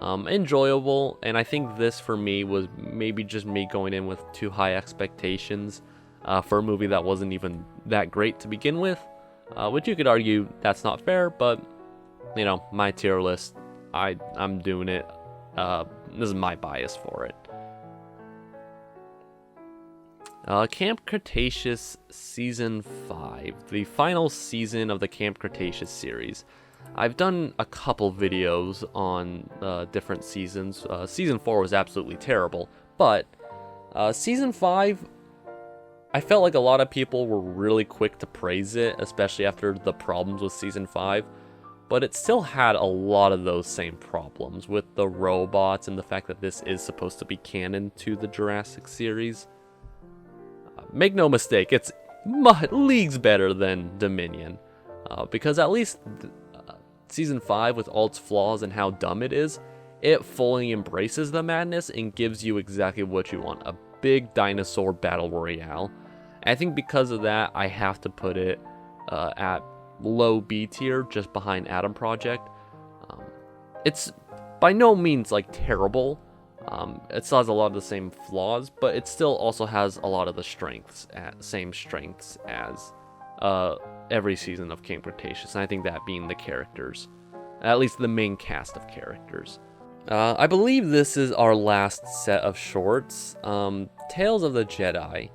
Enjoyable, and I think this for me was maybe just me going in with too high expectations for a movie that wasn't even that great to begin with, which you could argue that's not fair, but you know, my tier list, I'm doing it. This is my bias for it. Camp Cretaceous Season 5, the final season of the Camp Cretaceous series. I've done a couple videos on different seasons. Season 4 was absolutely terrible, but Season 5, I felt like a lot of people were really quick to praise it, especially after the problems with Season 5. but it still had a lot of those same problems with the robots and the fact that this is supposed to be canon to the Jurassic series. Make no mistake, it's leagues better than Dominion, because at least Season 5, with all its flaws and how dumb it is, it fully embraces the madness and gives you exactly what you want, a big dinosaur battle royale. And I think because of that, I have to put it at low B tier, just behind Adam Project. It's by no means like terrible. It still has a lot of the same flaws, but it still also has a lot of the same strengths as every season of Camp Cretaceous, and I think that being the characters, at least the main cast of characters. I believe this is our last set of shorts, Tales of the Jedi.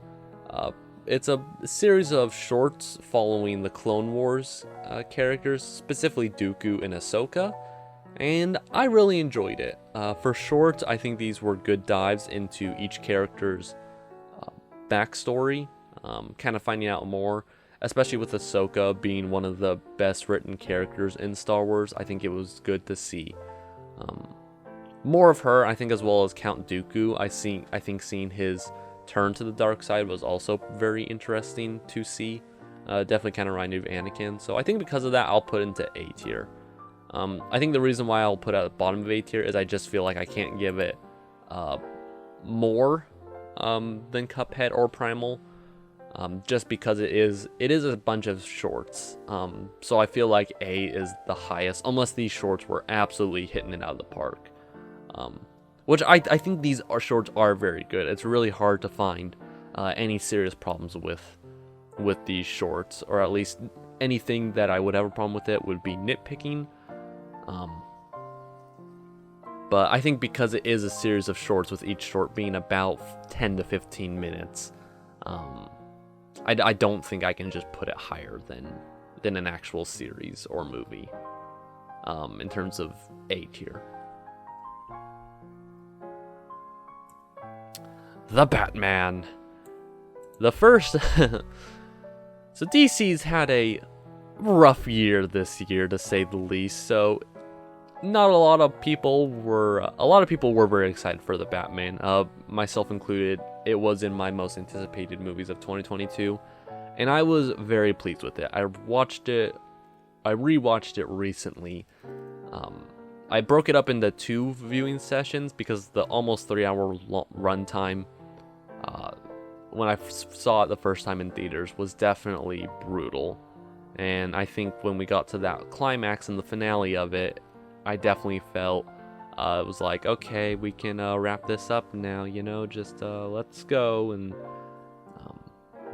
It's a series of shorts following the Clone Wars characters, specifically Dooku and Ahsoka, and I really enjoyed it. For shorts, I think these were good dives into each character's backstory, kind of finding out more, especially with Ahsoka being one of the best written characters in Star Wars. I think it was good to see more of her, I think, as well as Count Dooku. I think seeing his turn to the dark side was also very interesting to see. Definitely kind of reminded me of Anakin. So I think because of that, I'll put into A tier. I think the reason why I'll put at the bottom of A tier is I just feel like I can't give it more than Cuphead or Primal, just because it is a bunch of shorts. So I feel like A is the highest, unless these shorts were absolutely hitting it out of the park. Which I think these shorts are very good. It's really hard to find any serious problems with these shorts, or at least anything that I would have a problem with it would be nitpicking. But I think because it is a series of shorts, with each short being about 10 to 15 minutes, I don't think I can just put it higher than an actual series or movie in terms of A tier. The Batman. The first... So DC's had a rough year this year, to say the least, so not a lot of people were very excited for The Batman, myself included. It was in my most anticipated movies of 2022, and I was very pleased with it. I rewatched it recently. I broke it up into 2 viewing sessions because the almost 3-hour runtime, when I saw it the first time in theaters, was definitely brutal. And I think when we got to that climax and the finale of it, I definitely felt it was like, okay, we can wrap this up now, just let's go. And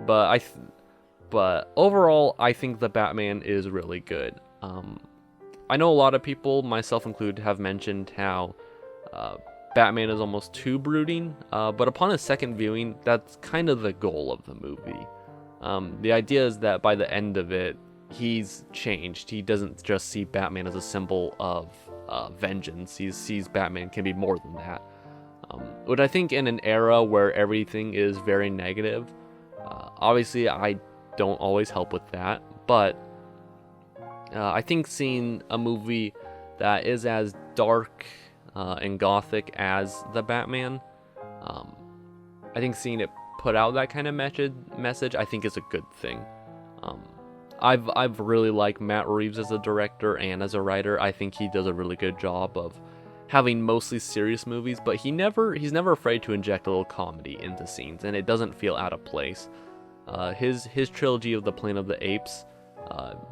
but overall, I think The Batman is really good. I know a lot of people, myself included, have mentioned how Batman is almost too brooding, but upon a second viewing, that's kind of the goal of the movie. The idea is that by the end of it, he's changed. He doesn't just see Batman as a symbol of vengeance. He sees Batman can be more than that. Which I think in an era where everything is very negative, obviously I don't always help with that, but I think seeing a movie that is as dark and gothic as The Batman, I think seeing it put out that kind of message, I think is a good thing. I've really liked Matt Reeves as a director and as a writer. I think he does a really good job of having mostly serious movies, but he's never afraid to inject a little comedy into scenes, and it doesn't feel out of place. His trilogy of The Planet of the Apes,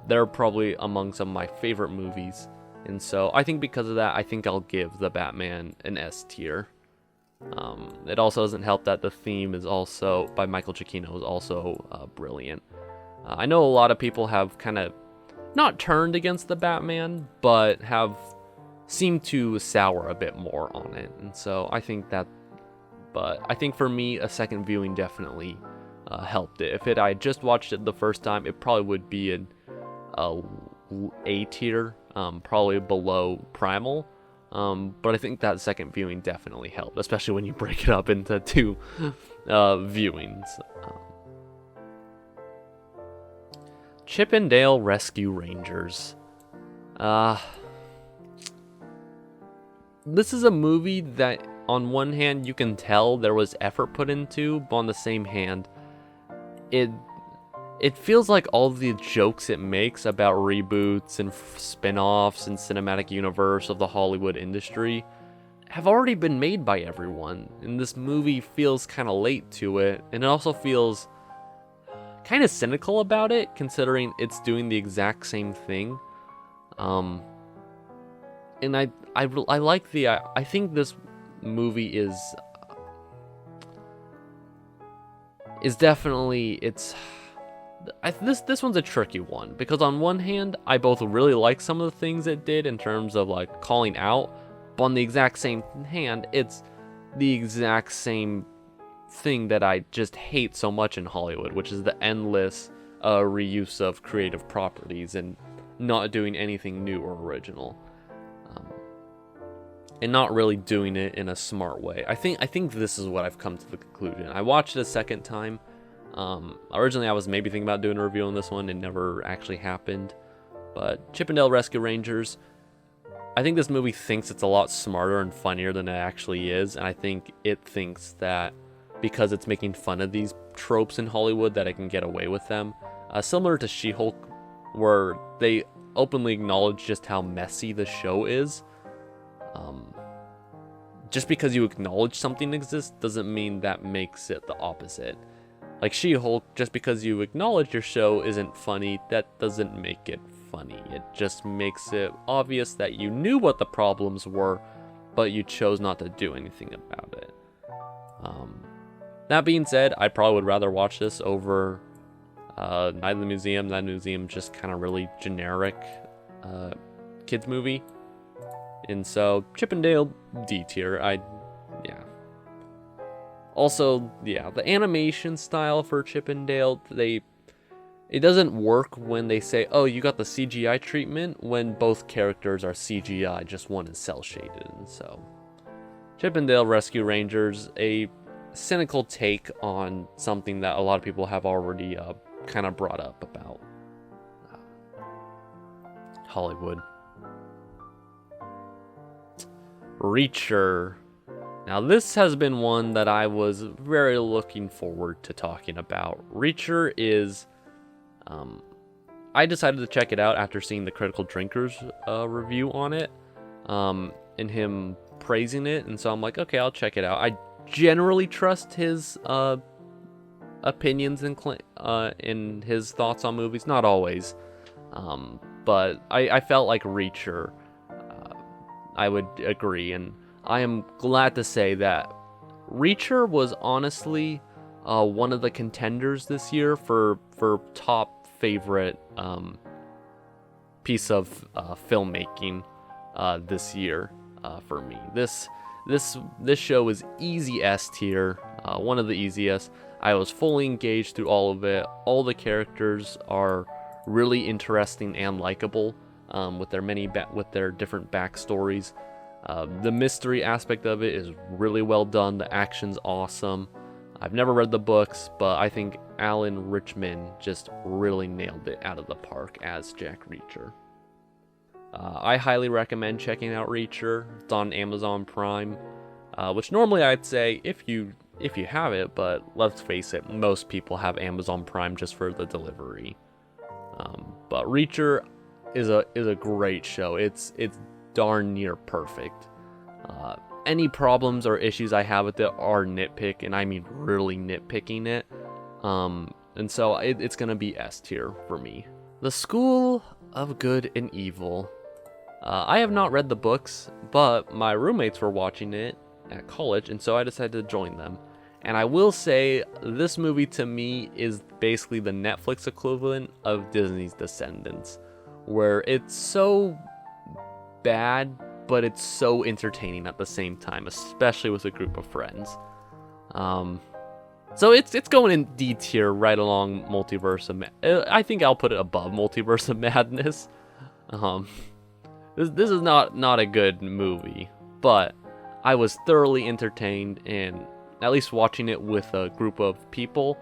they're probably among some of my favorite movies, and so I think because of that, I think I'll give The Batman an S tier. It also doesn't help that the theme is also by Michael Giacchino, is also brilliant. I know a lot of people have kind of not turned against The Batman, but have seemed to sour a bit more on it, and so I think that. But I think for me, a second viewing definitely helped it. If I just watched it the first time, it probably would be an A tier, probably below Primal. But I think that second viewing definitely helped, especially when you break it up into 2 viewings. Chip 'n Dale Rescue Rangers. This is a movie that, on one hand, you can tell there was effort put into, but on the same hand, it feels like all the jokes it makes about reboots and spin-offs and cinematic universe of the Hollywood industry have already been made by everyone, and this movie feels kind of late to it, and it also feels kind of cynical about it, considering it's doing the exact same thing. And I like I think this movie is definitely, this one's a tricky one, because on one hand, I both really like some of the things it did in terms of like calling out, but on the exact same hand, it's the exact same thing that I just hate so much in Hollywood, which is the endless reuse of creative properties and not doing anything new or original, and not really doing it in a smart way. I think this is what I've come to the conclusion. I watched it a second time. Originally I was maybe thinking about doing a review on this one. It never actually happened. But Chip 'n Dale Rescue Rangers, I think this movie thinks it's a lot smarter and funnier than it actually is, and I think it thinks that because it's making fun of these tropes in Hollywood that it can get away with them. Similar to SheHulk, where they openly acknowledge just how messy the show is. Just because you acknowledge something exists doesn't mean that makes it the opposite. Like SheHulk, just because you acknowledge your show isn't funny, that doesn't make it funny. It just makes it obvious that you knew what the problems were, but you chose not to do anything about it. That being said, I probably would rather watch this over Night of the Museum. Night of the Museum just kind of really generic kids movie. And so, Chip 'n Dale, D tier. Yeah. Also, yeah, the animation style for Chip 'n Dale, it doesn't work when they say, oh, you got the CGI treatment, when both characters are CGI, just one is cel-shaded. And so, Chip 'n Dale Rescue Rangers, a cynical take on something that a lot of people have already kind of brought up about Hollywood. Reacher. Now this has been one that I was very looking forward to talking about. Reacher is, I decided to check it out after seeing the Critical Drinkers review on it, and him praising it, and so I'm like, okay, I'll check it out. I generally trust his opinions and his thoughts on movies, not always, but I felt like Reacher, I would agree, and I am glad to say that Reacher was honestly one of the contenders this year for top favorite piece of filmmaking this year for me. This show is easy S tier, one of the easiest. I was fully engaged through all of it. All the characters are really interesting and likable, with their different backstories. The mystery aspect of it is really well done. The action's awesome. I've never read the books, but I think Alan Rickman just really nailed it out of the park as Jack Reacher. I highly recommend checking out Reacher. It's on Amazon Prime, which normally I'd say if you have it, but let's face it, most people have Amazon Prime just for the delivery. But Reacher is a great show. It's darn near perfect. Any problems or issues I have with it are nitpick, and I mean really nitpicking it. And so it's gonna be S tier for me. The School of Good and Evil. I have not read the books, but my roommates were watching it at college, and so I decided to join them. And I will say, this movie to me is basically the Netflix equivalent of Disney's Descendants, where it's so bad, but it's so entertaining at the same time, especially with a group of friends. So it's going in D tier right along Multiverse of I think I'll put it above Multiverse of Madness. This is not a good movie, but I was thoroughly entertained, and at least watching it with a group of people,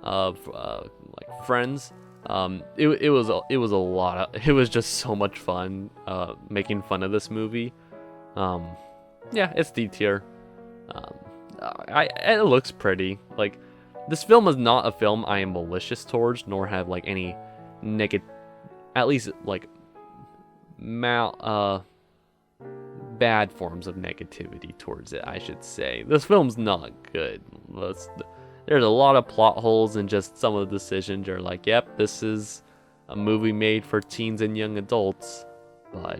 like friends, It was a lot. It was just so much fun making fun of this movie. Yeah, it's D tier. It looks pretty. Like, this film is not a film I am malicious towards, nor have like any at least like bad forms of negativity towards it, I should say. This film's not good. There's a lot of plot holes, and just some of the decisions are like, yep, this is a movie made for teens and young adults, but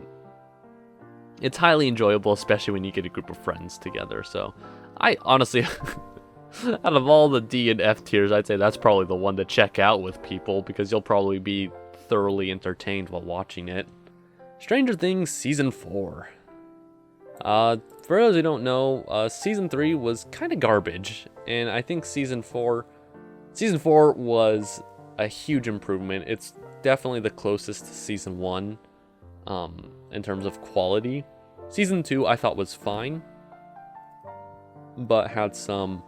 it's highly enjoyable, especially when you get a group of friends together. So I honestly, out of all the D and F tiers, I'd say that's probably the one to check out with people, because you'll probably be thoroughly entertained while watching it. Stranger Things Season 4. For those who don't know, Season 3 was kind of garbage, and I think Season 4 was a huge improvement. It's definitely the closest to Season 1 in terms of quality. Season 2 I thought was fine, but had some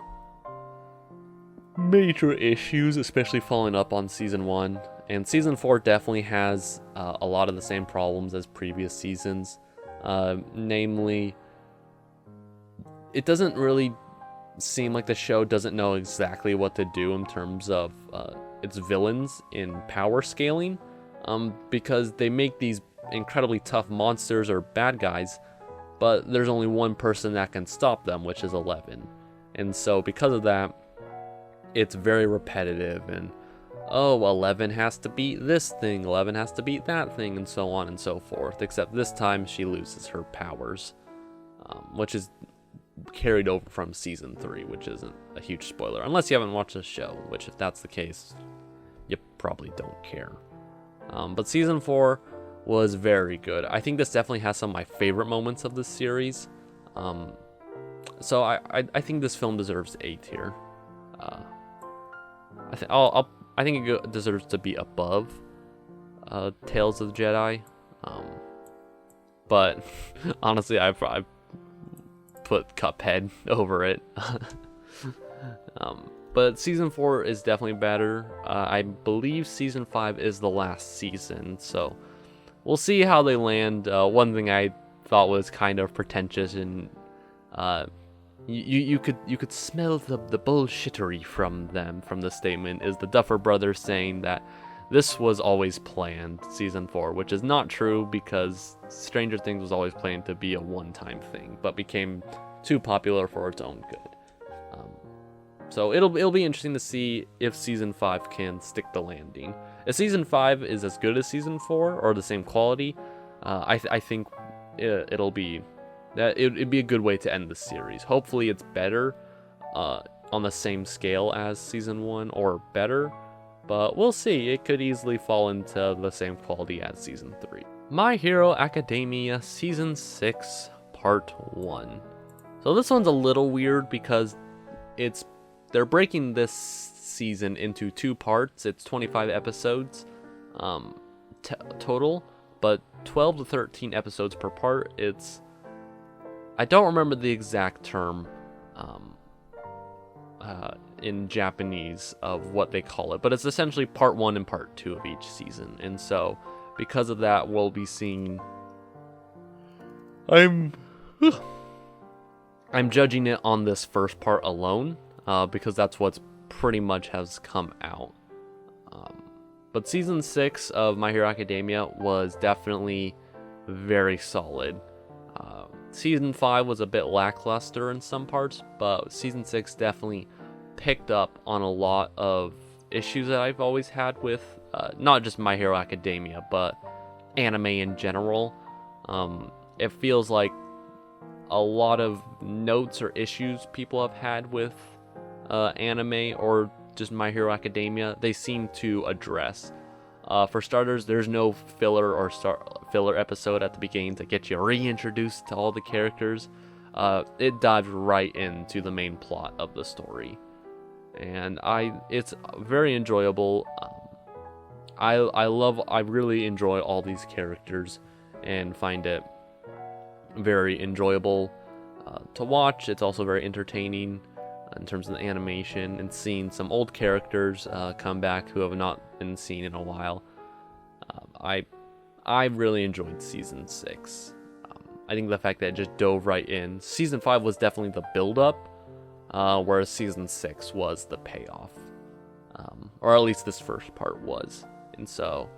major issues, especially following up on Season 1. And Season 4 definitely has a lot of the same problems as previous seasons. Namely, it doesn't really seem like the show doesn't know exactly what to do in terms of its villains in power scaling, because they make these incredibly tough monsters or bad guys, but there's only one person that can stop them, which is 11. And so because of that, it's very repetitive, and 11 has to beat this thing, 11 has to beat that thing, and so on and so forth. Except this time she loses her powers, which is carried over from Season 3, which isn't a huge spoiler. Unless you haven't watched the show, which if that's the case, you probably don't care. But Season 4 was very good. I think this definitely has some of my favorite moments of this series. So I think this film deserves A tier. I think it deserves to be above Tales of the Jedi. But honestly, I put Cuphead over it. But Season 4 is definitely better. I believe Season 5 is the last season, so we'll see how they land. One thing I thought was kind of pretentious, and you could smell the bullshittery from the statement, is the Duffer Brothers saying that this was always planned, Season 4, which is not true, because Stranger Things was always planned to be a one-time thing, but became too popular for its own good. So it'll be interesting to see if Season 5 can stick the landing. If Season 5 is as good as Season 4, or the same quality, I think it'd be a good way to end the series. Hopefully it's better on the same scale as Season 1, or better, but we'll see. It could easily fall into the same quality as Season 3. My Hero Academia Season 6 Part 1. So this one's a little weird because they're breaking this season into 2 parts. It's 25 episodes total, but 12 to 13 episodes per part. I don't remember the exact term in Japanese of what they call it, but it's essentially part 1 and part 2 of each season. And so because of that, we'll be seeing, I'm judging it on this first part alone, because that's what's pretty much has come out. But Season 6 of My Hero Academia was definitely very solid. Season 5 was a bit lackluster in some parts, but Season 6 definitely picked up on a lot of issues that I've always had with not just My Hero Academia, but anime in general. It feels like a lot of notes or issues people have had with anime or just My Hero Academia, they seem to address. For starters, there's no filler or filler episode at the beginning to get you reintroduced to all the characters. It dives right into the main plot of the story, and it's very enjoyable. I really enjoy all these characters and find it very enjoyable to watch. It's also very entertaining. in terms of the animation, and seeing some old characters come back who have not been seen in a while. I really enjoyed season 6. I think the fact that it just dove right in. Season 5 was definitely the build-up, whereas season 6 was the payoff, or at least this first part was. And so,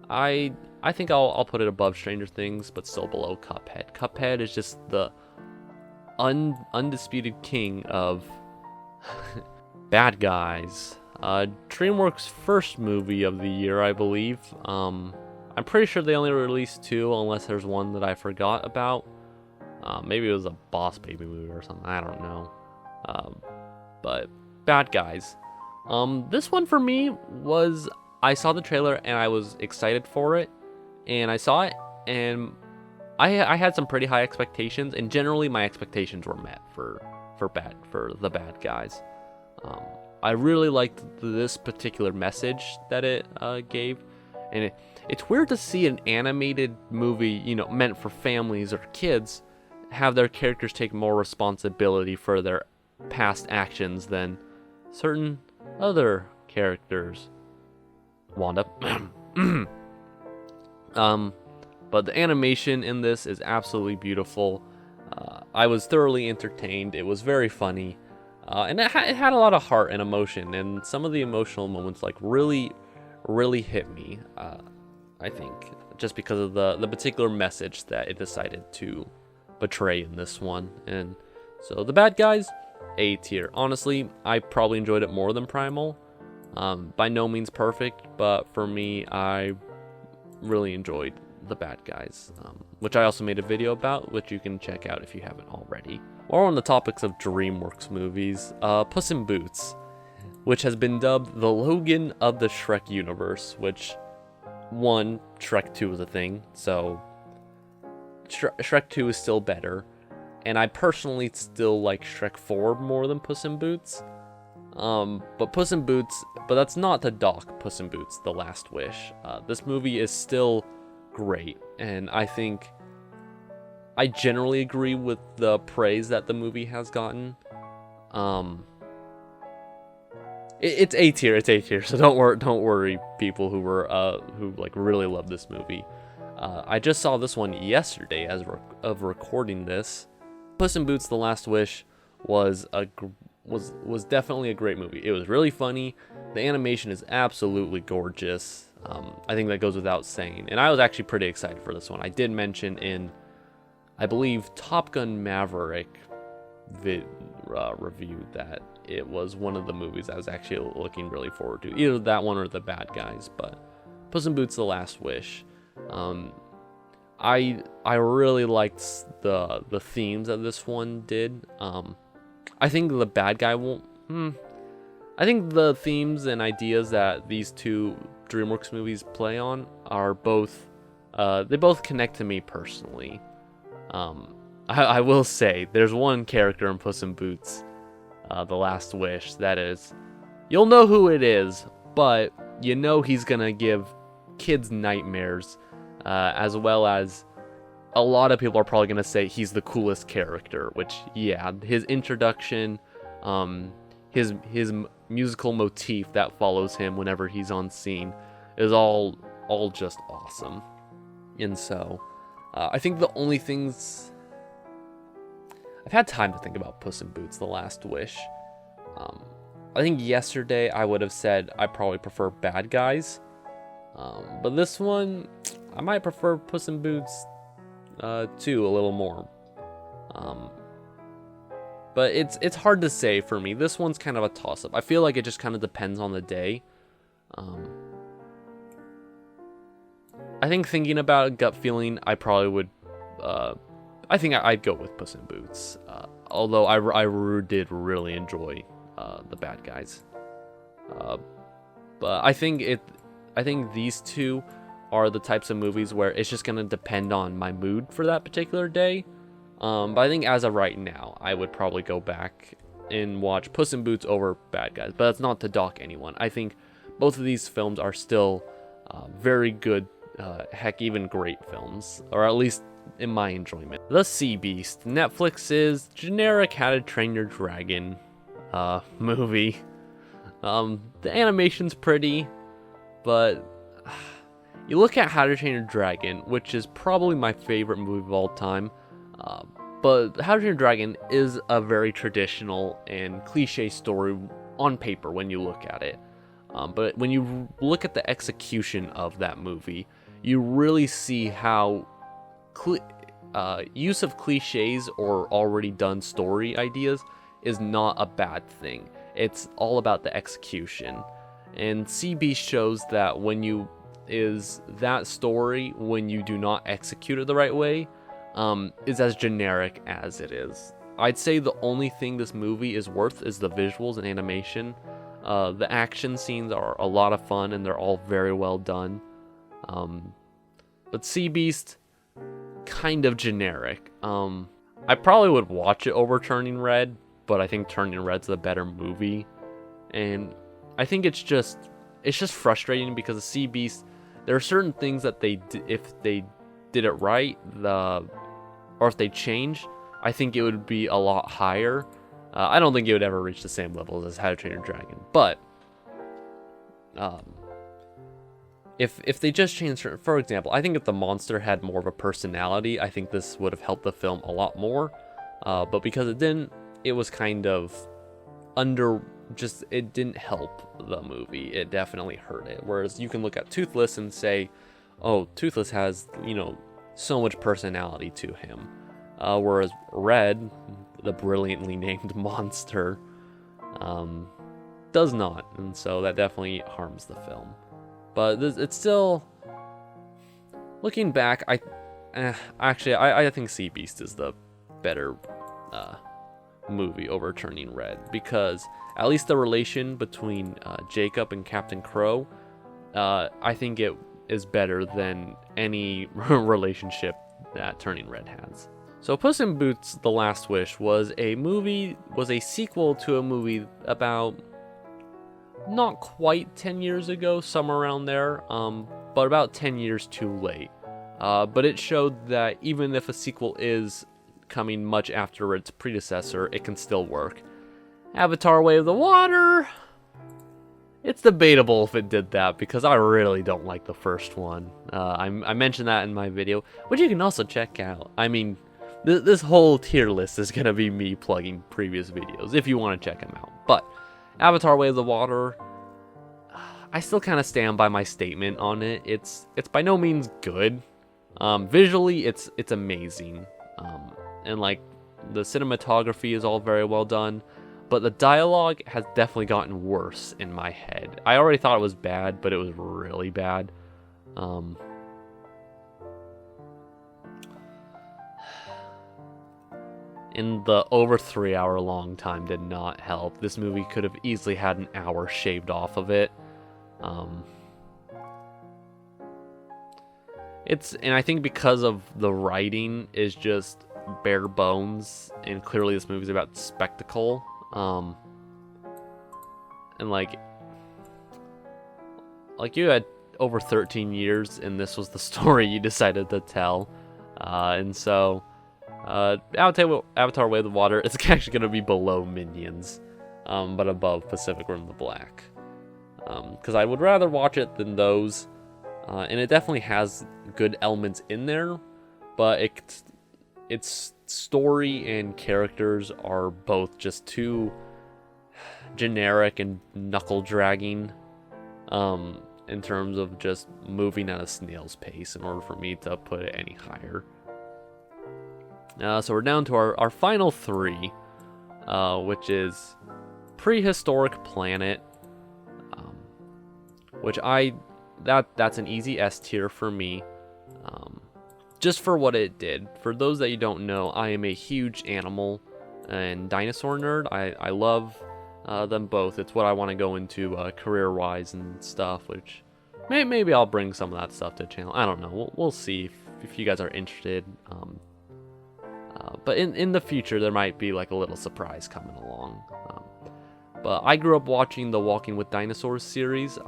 I think I'll put it above Stranger Things, but still below Cuphead. Cuphead is just the undisputed king of bad guys. DreamWorks' first movie of the year, I believe. I'm pretty sure they only released 2, unless there's one that I forgot about. Maybe it was a Boss Baby movie or something, I don't know. But bad guys. This one for me was, I saw the trailer and I was excited for it, and I saw it and I had some pretty high expectations, and generally my expectations were met for the bad guys. I really liked this particular message that it gave, and it's weird to see an animated movie, you know, meant for families or kids, have their characters take more responsibility for their past actions than certain other characters. Wanda. But the animation in this is absolutely beautiful. I was thoroughly entertained. It was very funny. And it had a lot of heart and emotion, and some of the emotional moments like really hit me, I think, just because of the particular message that it decided to portray in this one. And so the bad guys, A tier. Honestly, I probably enjoyed it more than Primal. By no means perfect, but for me, I really enjoyed the bad guys, which I also made a video about, which you can check out if you haven't already. While we're on the topics of DreamWorks movies, Puss in Boots, which has been dubbed the Logan of the Shrek universe, which, one, Shrek 2 was a thing, so Shrek 2 is still better, and I personally still like Shrek 4 more than Puss in Boots. But Puss in Boots, but that's not to dock Puss in Boots, The Last Wish. This movie is still great, and I think I generally agree with the praise that the movie has gotten. It's A tier, so don't worry, people who like really love this movie. I just saw this one yesterday as of recording this. Puss in Boots: The Last Wish was definitely a great movie. It was really funny. The animation is absolutely gorgeous. I think that goes without saying. And I was actually pretty excited for this one. I did mention in, I believe, Top Gun Maverick review that it was one of the movies I was actually looking really forward to. Either that one or The Bad Guys. But Puss in Boots: The Last Wish. I really liked the themes that this one did. I think the bad guy won't. I think the themes and ideas that these two DreamWorks movies play on are both. They both connect to me personally. I will say there's one character in Puss in Boots, The Last Wish, that is, you'll know who it is, but you know he's gonna give kids nightmares, as well as a lot of people are probably gonna say he's the coolest character, which, yeah, his introduction, his musical motif that follows him whenever he's on scene is all just awesome. And so I think the only things, I've had time to think about Puss in Boots: The Last Wish. I think yesterday I would have said I probably prefer Bad Guys, but this one I might prefer Puss in Boots 2 a little more. But it's hard to say for me. This one's kind of a toss-up. I feel like it just kind of depends on the day. I think thinking about a gut feeling, I probably would. I think I'd go with Puss in Boots. Although I did really enjoy The Bad Guys. But I think these two are the types of movies where it's just gonna depend on my mood for that particular day. But I think as of right now, I would probably go back and watch Puss in Boots over Bad Guys. But that's not to dock anyone. I think both of these films are still very good, heck, even great films, or at least in my enjoyment. The Sea Beast, Netflix's generic How to Train Your Dragon movie. The animation's pretty, but you look at How to Train Your Dragon, which is probably my favorite movie of all time. But How to Train Your Dragon is a very traditional and cliche story on paper when you look at it. But when you look at the execution of that movie, you really see how use of cliches or already done story ideas is not a bad thing. It's all about the execution. And CB shows that that story, when you do not execute it the right way, is as generic as it is. I'd say the only thing this movie is worth is the visuals and animation. The action scenes are a lot of fun and they're all very well done. But Sea Beast, kind of generic. I probably would watch it over Turning Red, but I think Turning Red's the better movie. And I think it's just frustrating because the Sea Beast, there are certain things that if they did it right, or if they changed, I think it would be a lot higher. I don't think it would ever reach the same levels as How to Train Your Dragon, but if they just changed, for example, I think if the monster had more of a personality, I think this would have helped the film a lot more. But because it didn't, it was kind of it didn't help the movie. It definitely hurt it. Whereas you can look at Toothless and say, oh, Toothless has, so much personality to him. Whereas Red, the brilliantly named monster, does not. And so that definitely harms the film. But it's still, looking back, I think Sea Beast is the better movie over Turning Red, because at least the relation between Jacob and Captain Crow, I think it is better than any relationship that Turning Red has. So Puss in Boots: The Last Wish was a sequel to a movie about not quite 10 years ago, somewhere around there, but about 10 years too late. But it showed that even if a sequel is coming much after its predecessor, it can still work. Avatar: Way of the Water, it's debatable if it did that, because I really don't like the first one. I mentioned that in my video, which you can also check out. I mean, this whole tier list is going to be me plugging previous videos, if you want to check them out. But Avatar: Way of the Water, I still kind of stand by my statement on it. It's by no means good. Visually, it's amazing. And like, the cinematography is all very well done. But the dialogue has definitely gotten worse in my head. I already thought it was bad, but it was really bad. And the over 3 hour long time did not help. This movie could have easily had an hour shaved off of it. And I think because of the writing is just bare bones, and clearly this movie's about spectacle. And like you had over 13 years, and this was the story you decided to tell. And so, Avatar: Way of the Water, it's actually going to be below Minions, but above Pacific Rim: The Black. Because I would rather watch it than those. And it definitely has good elements in there, but its story and characters are both just too generic and knuckle dragging, in terms of just moving at a snail's pace in order for me to put it any higher. So we're down to our final three, which is Prehistoric Planet, which that's an easy S tier for me, just for what it did. For those that you don't know, I am a huge animal and dinosaur nerd. I love them both. It's what I want to go into career-wise and stuff, which maybe I'll bring some of that stuff to the channel. I don't know. We'll see if you guys are interested. But in the future, there might be like a little surprise coming along. But I grew up watching the Walking with Dinosaurs series.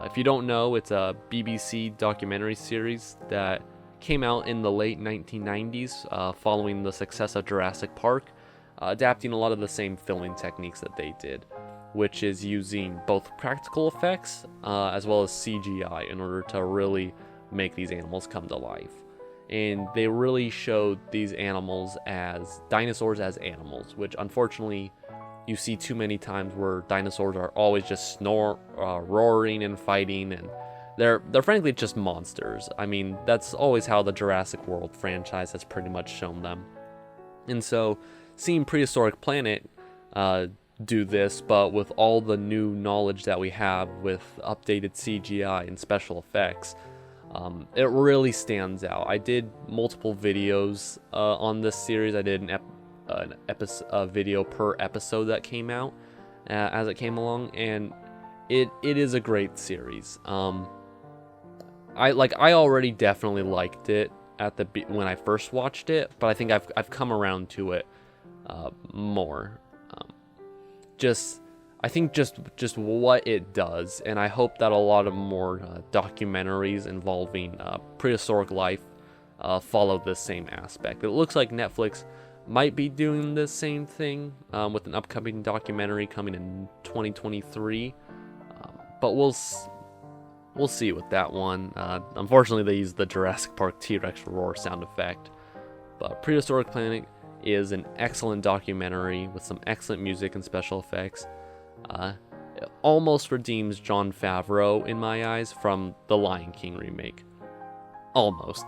If you don't know, it's a BBC documentary series that came out in the late 1990s, following the success of Jurassic Park. adapting a lot of the same filming techniques that they did, which is using both practical effects as well as CGI in order to really make these animals come to life. And they really showed these animals as dinosaurs as animals, which unfortunately you see too many times where dinosaurs are always just roaring and fighting, and they're frankly just monsters. I mean, that's always how the Jurassic World franchise has pretty much shown them. And so seeing Prehistoric Planet do this, but with all the new knowledge that we have with updated CGI and special effects, it really stands out. I did multiple videos on this series. I did a video per episode that came out as it came along, and it is a great series. I already definitely liked it when I first watched it, but I think I've come around to it more. I think just what it does, and I hope that a lot of more documentaries involving prehistoric life follow this same aspect. It looks like Netflix might be doing the same thing with an upcoming documentary coming in 2023, but we'll see with that one. Unfortunately, they used the Jurassic Park T-Rex roar sound effect, but Prehistoric Planet is an excellent documentary with some excellent music and special effects. It almost redeems Jon Favreau in my eyes from the Lion King remake. Almost.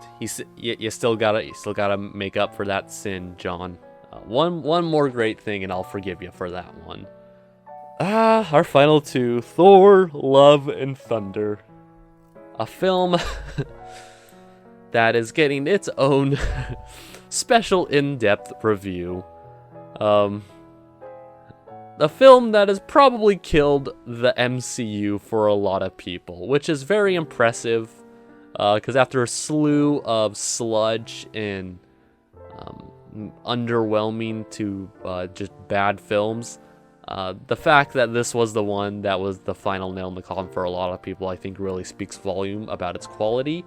You still gotta make up for that sin, John. One more great thing, and I'll forgive you for that one. Our final two: Thor: Love and Thunder, a film that is getting its own special in-depth review. A film that has probably killed the MCU for a lot of people, which is very impressive, because after a slew of sludge and underwhelming to just bad films, the fact that this was the one that was the final nail in the coffin for a lot of people, I think really speaks volume about its quality.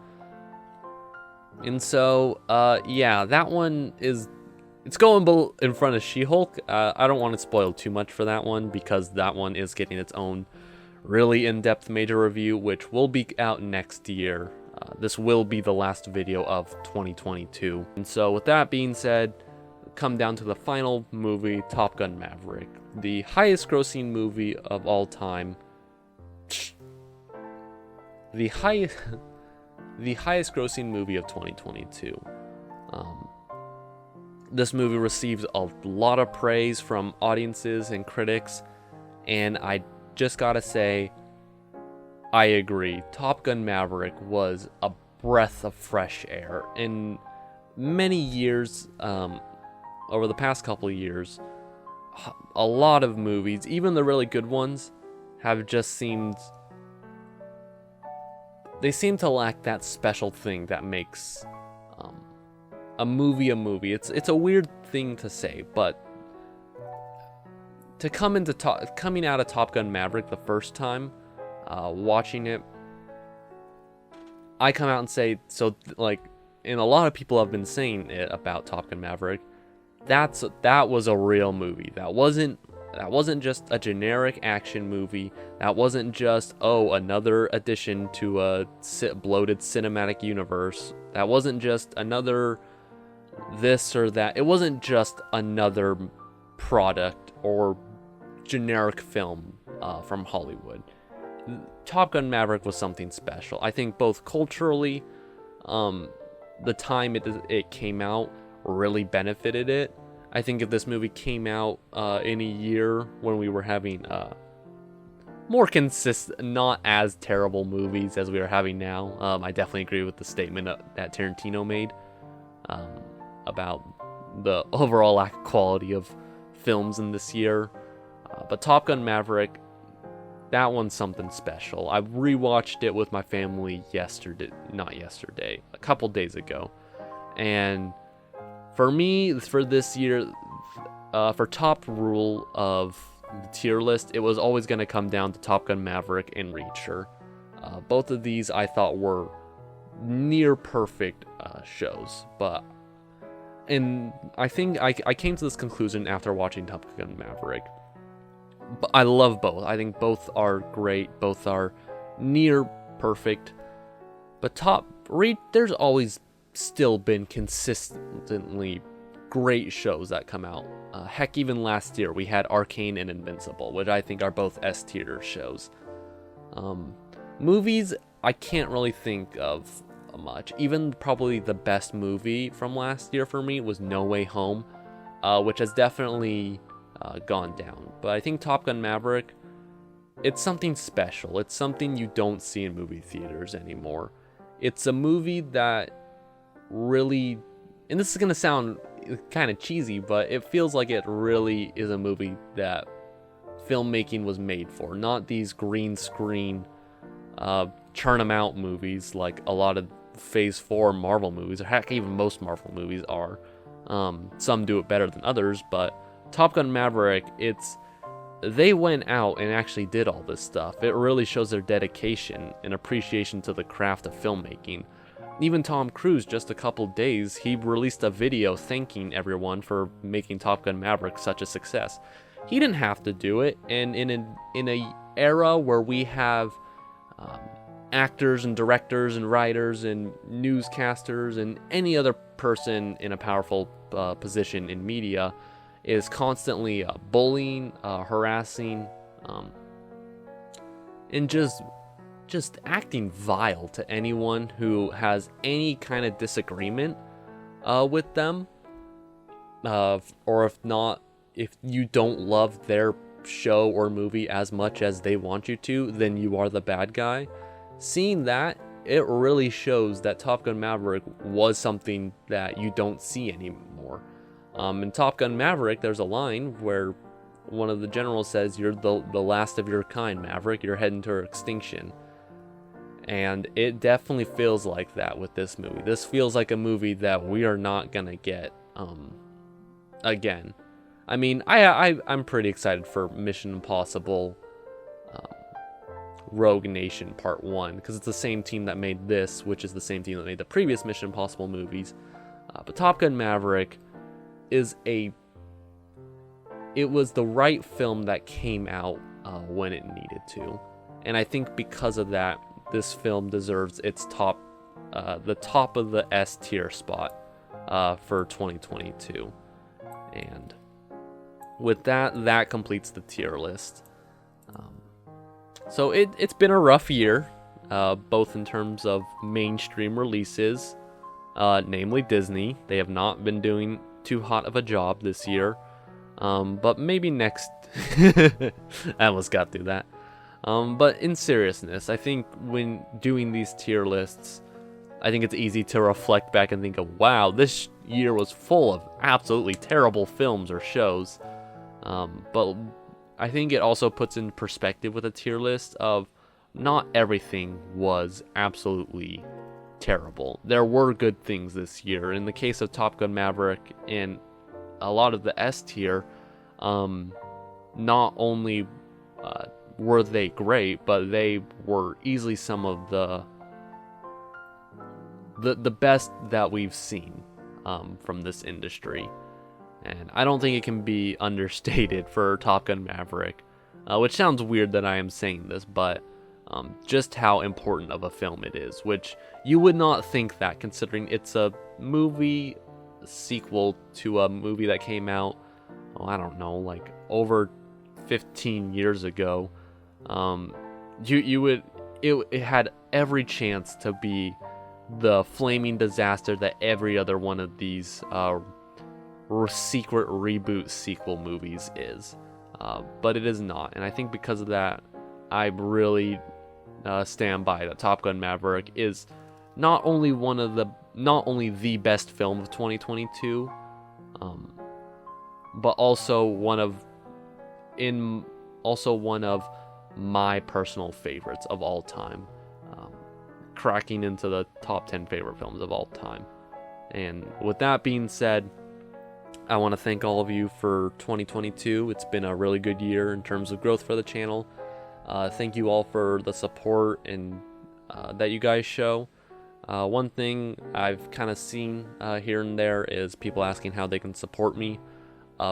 And so, yeah, that one it's going in front of She-Hulk. I don't want to spoil too much for that one, because that one is getting its own really in-depth major review, which will be out next year. This will be the last video of 2022. And so with that being said, come down to the final movie, Top Gun Maverick, the highest grossing movie of all time. The highest grossing movie of 2022. This movie received a lot of praise from audiences and critics, and I just gotta say, I agree. Top Gun Maverick was a breath of fresh air. In many years, over the past couple of years, a lot of movies, even the really good ones, have just seemed... They seem to lack that special thing that makes a movie a movie. It's a weird thing to say, but to coming out of Top Gun Maverick the first time, watching it, I come out and say, and a lot of people have been saying it about Top Gun Maverick, that was a real movie. That wasn't just a generic action movie. That wasn't just, another addition to a bloated cinematic universe. That wasn't just another this or that. It wasn't just another product or generic film from Hollywood. Top Gun Maverick was something special. I think both culturally, the time it came out really benefited it. I think if this movie came out in a year when we were having more consistent, not as terrible movies as we are having now, I definitely agree with the statement that Tarantino made about the overall lack of quality of films in this year. But Top Gun Maverick, that one's something special. I rewatched it with my family a couple days ago. And for me, for this year, for top rule of the tier list, it was always going to come down to Top Gun Maverick and Reacher. Both of these I thought were near perfect shows, but And I think I came to this conclusion after watching Top Gun Maverick. But I love both. I think both are great. Both are near perfect. But there's always still been consistently great shows that come out. Heck, even last year we had Arcane and Invincible, which I think are both S-tier shows. Movies, I can't really think of much. Even probably the best movie from last year for me was No Way Home, which has definitely gone down. But I think Top Gun Maverick, it's something special. It's something you don't see in movie theaters anymore. It's a movie that really, and this is going to sound kind of cheesy, but it feels like it really is a movie that filmmaking was made for. Not these green screen, churn them out movies like a lot of Phase 4 Marvel movies, or heck, even most Marvel movies are. Some do it better than others, but Top Gun Maverick, they went out and actually did all this stuff. It really shows their dedication and appreciation to the craft of filmmaking. Even Tom Cruise, just a couple days, he released a video thanking everyone for making Top Gun Maverick such a success. He didn't have to do it, and in a era where we have actors and directors and writers and newscasters and any other person in a powerful position in media is constantly bullying, harassing, and just acting vile to anyone who has any kind of disagreement with them, or if you don't love their show or movie as much as they want you to, then you are the bad guy. Seeing that, it really shows that Top Gun Maverick was something that you don't see anymore. In Top Gun Maverick, there's a line where one of the generals says, "You're the last of your kind, Maverick. You're heading to extinction." And it definitely feels like that with this movie. This feels like a movie that we are not gonna get again. I mean, I'm pretty excited for Mission Impossible Rogue Nation Part 1, because it's the same team that made this, which is the same team that made the previous Mission Impossible movies. But Top Gun Maverick it was the right film that came out when it needed to. And I think because of that, this film deserves its the top of the S tier spot for 2022. And with that completes the tier list. So it's been a rough year, both in terms of mainstream releases, namely Disney. They have not been doing too hot of a job this year, but maybe next. I almost got through that. But in seriousness, I think when doing these tier lists, I think it's easy to reflect back and think of, wow, this year was full of absolutely terrible films or shows. But I think it also puts in perspective with a tier list of not everything was absolutely terrible. There were good things this year. In the case of Top Gun Maverick and a lot of the S tier, not only were they great, but they were easily some of the best that we've seen from this industry. And I don't think it can be understated for Top Gun Maverick, which sounds weird that I am saying this, but just how important of a film it is, which you would not think that, considering it's a movie sequel to a movie that came out, I don't know, like over 15 years ago. It had every chance to be the flaming disaster that every other one of these secret reboot sequel movies is, but it is not. And I think because of that, I really stand by that Top Gun Maverick is not only the best film of 2022, but also one of my personal favorites of all time, cracking into the top 10 favorite films of all time. And with that being said, I want to thank all of you for 2022. It's been a really good year in terms of growth for the channel. Thank you all for the support and that you guys show. One thing I've kind of seen here and there is people asking how they can support me.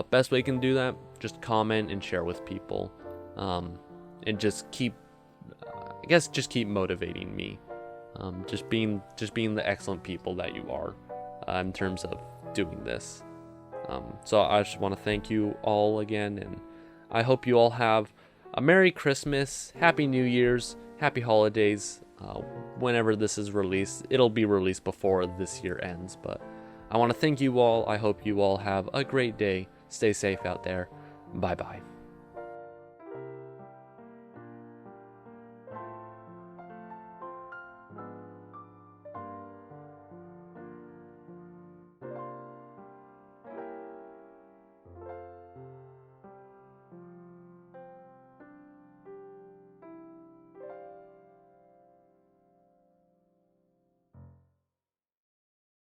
Best way you can do that, just comment and share with people, and just keep motivating me, just being the excellent people that you are in terms of doing this. So I just want to thank you all again, and I hope you all have a Merry Christmas, Happy New Year's, Happy Holidays. Whenever this is released, it'll be released before this year ends, but I want to thank you all. I hope you all have a great day. Stay safe out there. Bye bye.